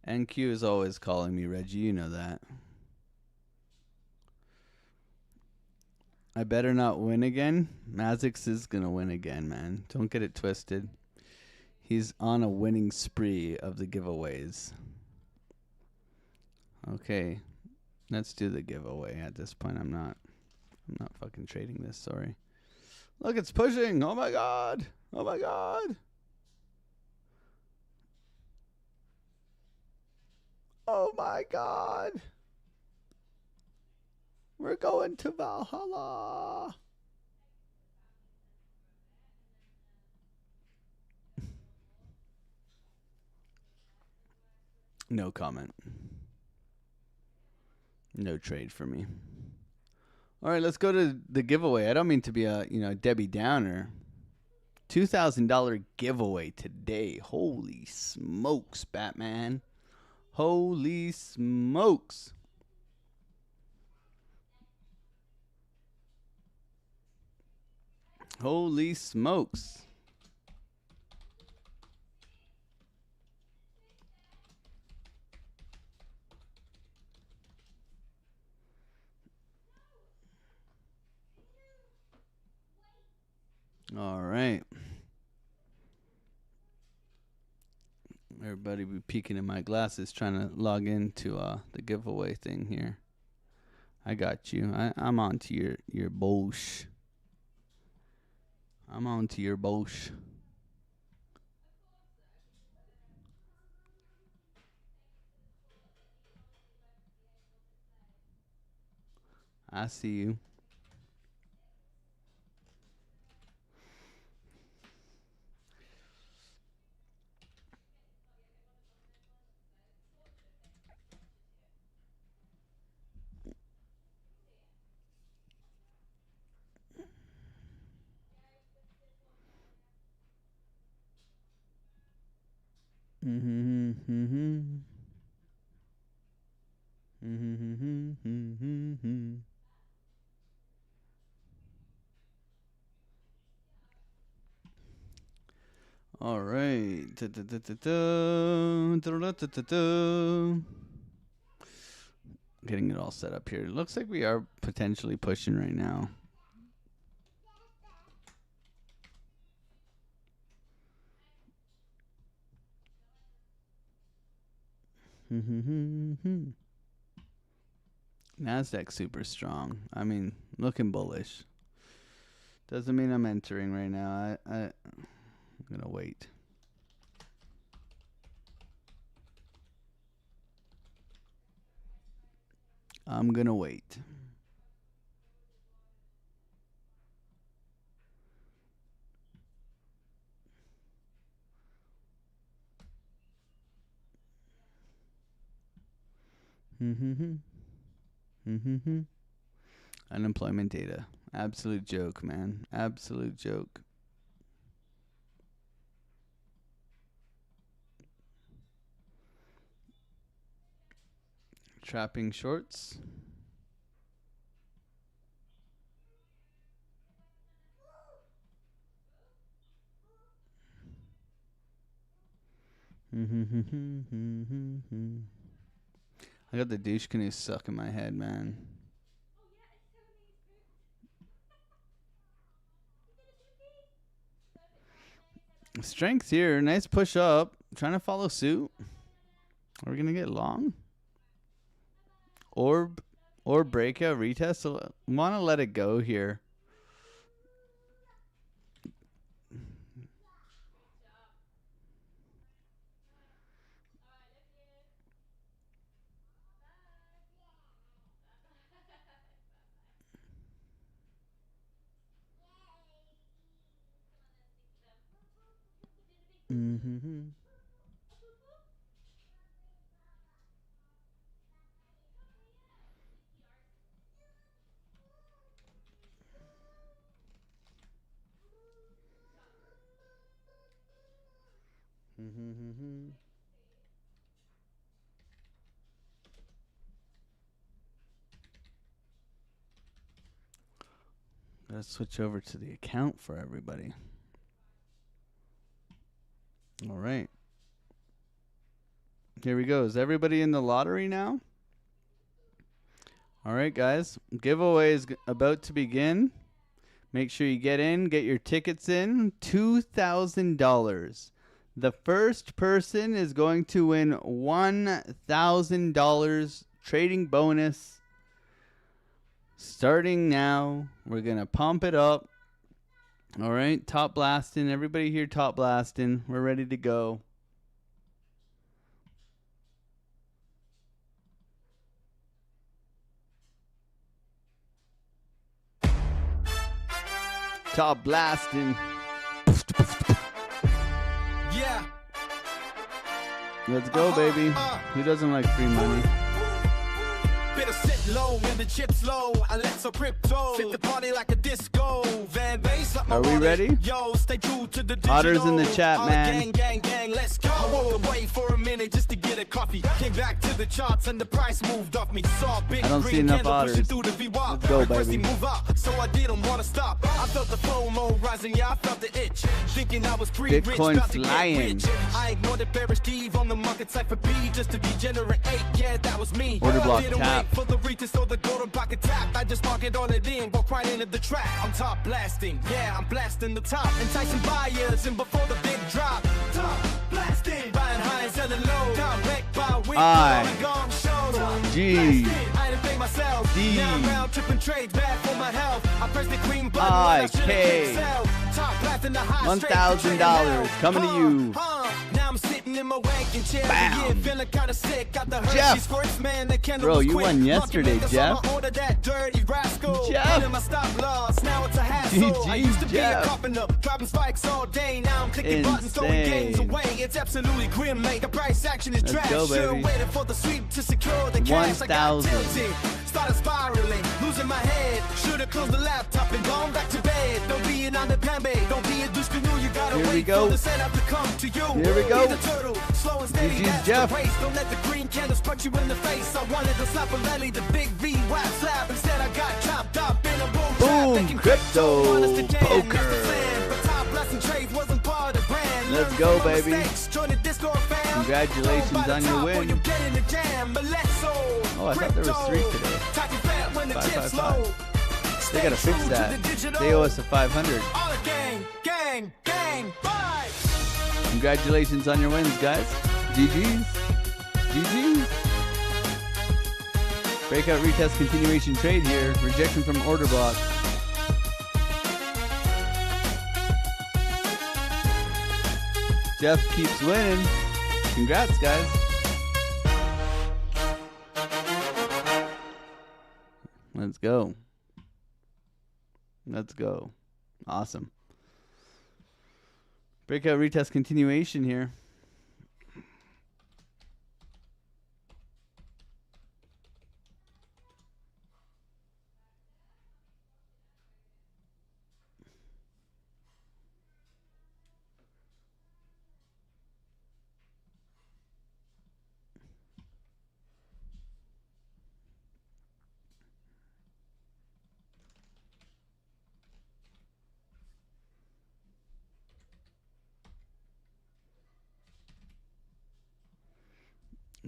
NQ is always calling me, Reggie. You know that. I better not win again. Mazix is going to win again, man. Don't get it twisted. He's on a winning spree of the giveaways. Okay. Let's do the giveaway. At this point, I'm not fucking trading this, sorry. Look, it's pushing. Oh my god. Oh my god. Oh my god. We're going to Valhalla. No comment. No trade for me. All right, let's go to the giveaway. I don't mean to be a, Debbie Downer. $2,000 giveaway today. Holy smokes, Batman. Holy smokes. Holy smokes. All right. Everybody be peeking in my glasses trying to log into the giveaway thing here. I got you. I'm on to your bullsh. I'm on to your bullsh. I see you. All right. Getting it all set up here. Looks like we are potentially pushing right now. Nasdaq super strong. I mean, looking bullish. Doesn't mean I'm entering right now. I'm gonna wait. I'm gonna wait. Unemployment data. Absolute joke, man. Absolute joke. Trapping shorts. I got the douche canoe stuck in my head, man. Strength here. Nice push up. Trying to follow suit. Are we going to get long? Orb or breakout retest. So want to let it go here. Let's switch over to the account for everybody. All right. Here we go. Is everybody in the lottery now? All right, guys. Giveaway is about to begin. Make sure you get in, get your tickets in. $2,000. The first person is going to win $1,000 trading bonus. Starting now, we're going to pump it up. All right, top blasting. Everybody here top blasting. We're ready to go. Top blasting. Yeah. Let's go, baby. Who doesn't like free money? Better sit low when the chips low. AlexOCrypto. Fit the party like a disco. Van Bass like my Are we wallet. ready? Yo, stay true to the digital. Otters in the chat, All man. Gang, let's go. I walked away for a minute just to get a coffee. Came back to the charts and the price moved off me. Saw a big I don't green see enough candle pushing otters. through the VWAP. Let's go, Requesting baby. move up, so I didn't want to stop. I felt the FOMO rising, yeah, I felt the itch. Thinking I was pre-rich, Bitcoin about to get flying. rich. I ignored the bearish Steve on the market side for B just to degenerate. Yeah, that was me. Order block Didn't tap. wait for the retest or the golden pocket tap. I just mark it on it in, walk right into the trap. I'm top blasting, yeah, I'm blasting the top. Enticing buyers in before the big drop. Top blasting, buying high and selling low. Direct by week, gong shows. G. I didn't pay myself. D. Now I'm round tripping trades, bad for my health. I press the green button when I, I should've K. canceled. Top blasting the high $1,000 coming to you. Now I'm sitting sitting in my wanking chair. Bam. Yeah, feeling kind of sick. Got the Jeff. Hershey squirts, man. The candle Bro, was you quick. won yesterday, Lucky Jeff. niggas, I'ma order that dirty rascal. Jeff. Put in my stop loss. Now it's a hassle. GG, I used to be a Jeff. carpenter, dropping spikes all day. Now I'm clicking buttons, throwing games Insane. away. It's absolutely grim, mate. The price action is Let's trash. go, Sure, baby. waiting for the sweep to secure the cash. I got 1,000. tilted. Started spiraling, losing my head. Should've closed the laptop and gone back to bed. Don't be an underpambe, don't be a douche canoe. You gotta Here we wait go. for the setup to come to you. Here we go. Be the turtle, slow and steady, GG's, that's Jeff. the race. Don't let the green candles punch you in the face. I wanted to slap a lelly, the big V whack slap. Instead I got chopped up in a boom trap. Boom, Thinking crypto want us to jam, poker. that's the plan. But top lesson trade wasn't part of the brand. Let's Learn go, from my baby. mistakes, join the Discord fam. Congratulations By the on your top win. when you get in the jam. But let's go. Oh, I thought there was 3 today. Talking fat when the 5, chips 5, 5. low. They gotta Stay fix true to that. the digital. They owe us a 500. All the gang, bye. Congratulations on your wins, guys. GG's. GG's. Breakout retest continuation trade here. Rejection from order block. Jeff keeps winning. Congrats, guys. Let's go. Let's go. Awesome. Breakout retest continuation here.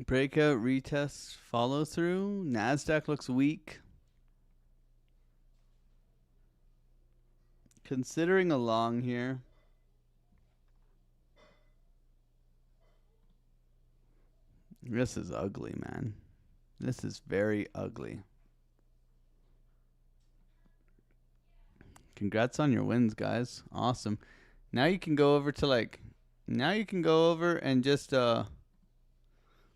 Breakout retest follow through. NASDAQ looks weak. Considering a long here. This is ugly, man. This is very ugly. Congrats on your wins, guys. Awesome. Now you can go over to and just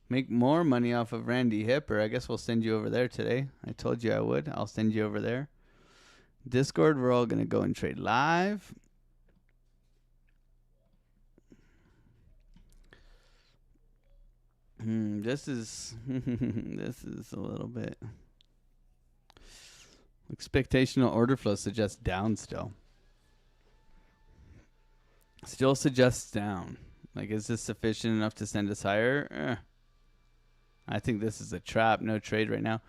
make more money off of Randy Hipper. I guess we'll send you over there today. I told you I would. I'll send you over there. Discord, we're all going to go and trade live. This is this is a little bit. Expectational order flow suggests down still. Still suggests down. Like, is this sufficient enough to send us higher? I think this is a trap. No trade right now.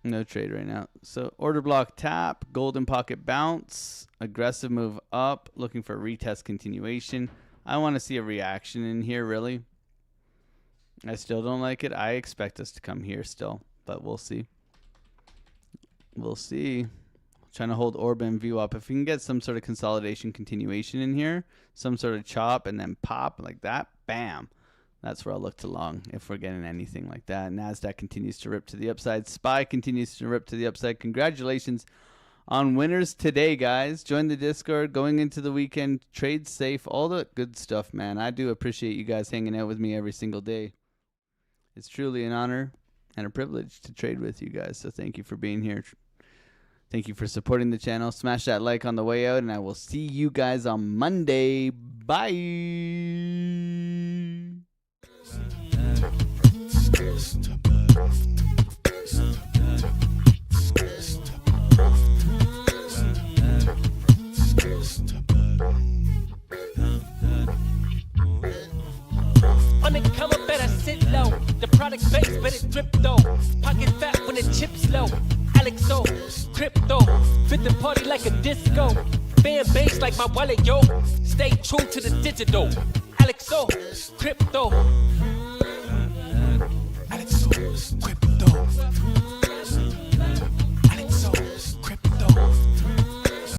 No trade right now. So order block tap, golden pocket bounce, aggressive move up, looking for retest continuation. I want to see a reaction in here, really. I still don't like it. I expect us to come here still, but we'll see. We'll see. Trying to hold orb and VWAP. If we can get some sort of consolidation continuation in here, some sort of chop and then pop like that, bam. That's where I'll look to long if we're getting anything like that. NASDAQ continues to rip to the upside. SPY continues to rip to the upside. Congratulations on winners today, guys. Join the Discord. Going into the weekend. Trade safe. All the good stuff, man. I do appreciate you guys hanging out with me every single day. It's truly an honor and a privilege to trade with you guys. So thank you for being here. Thank you for supporting the channel. Smash that like on the way out, and I will see you guys on Monday. Bye. On the cover, better sit low. The product base, better drip though. Pocket fat when the chips low. AlexOCrypto, fit the party like a disco. Fan base like my wallet, yo. Stay true to the digital. AlexOCrypto.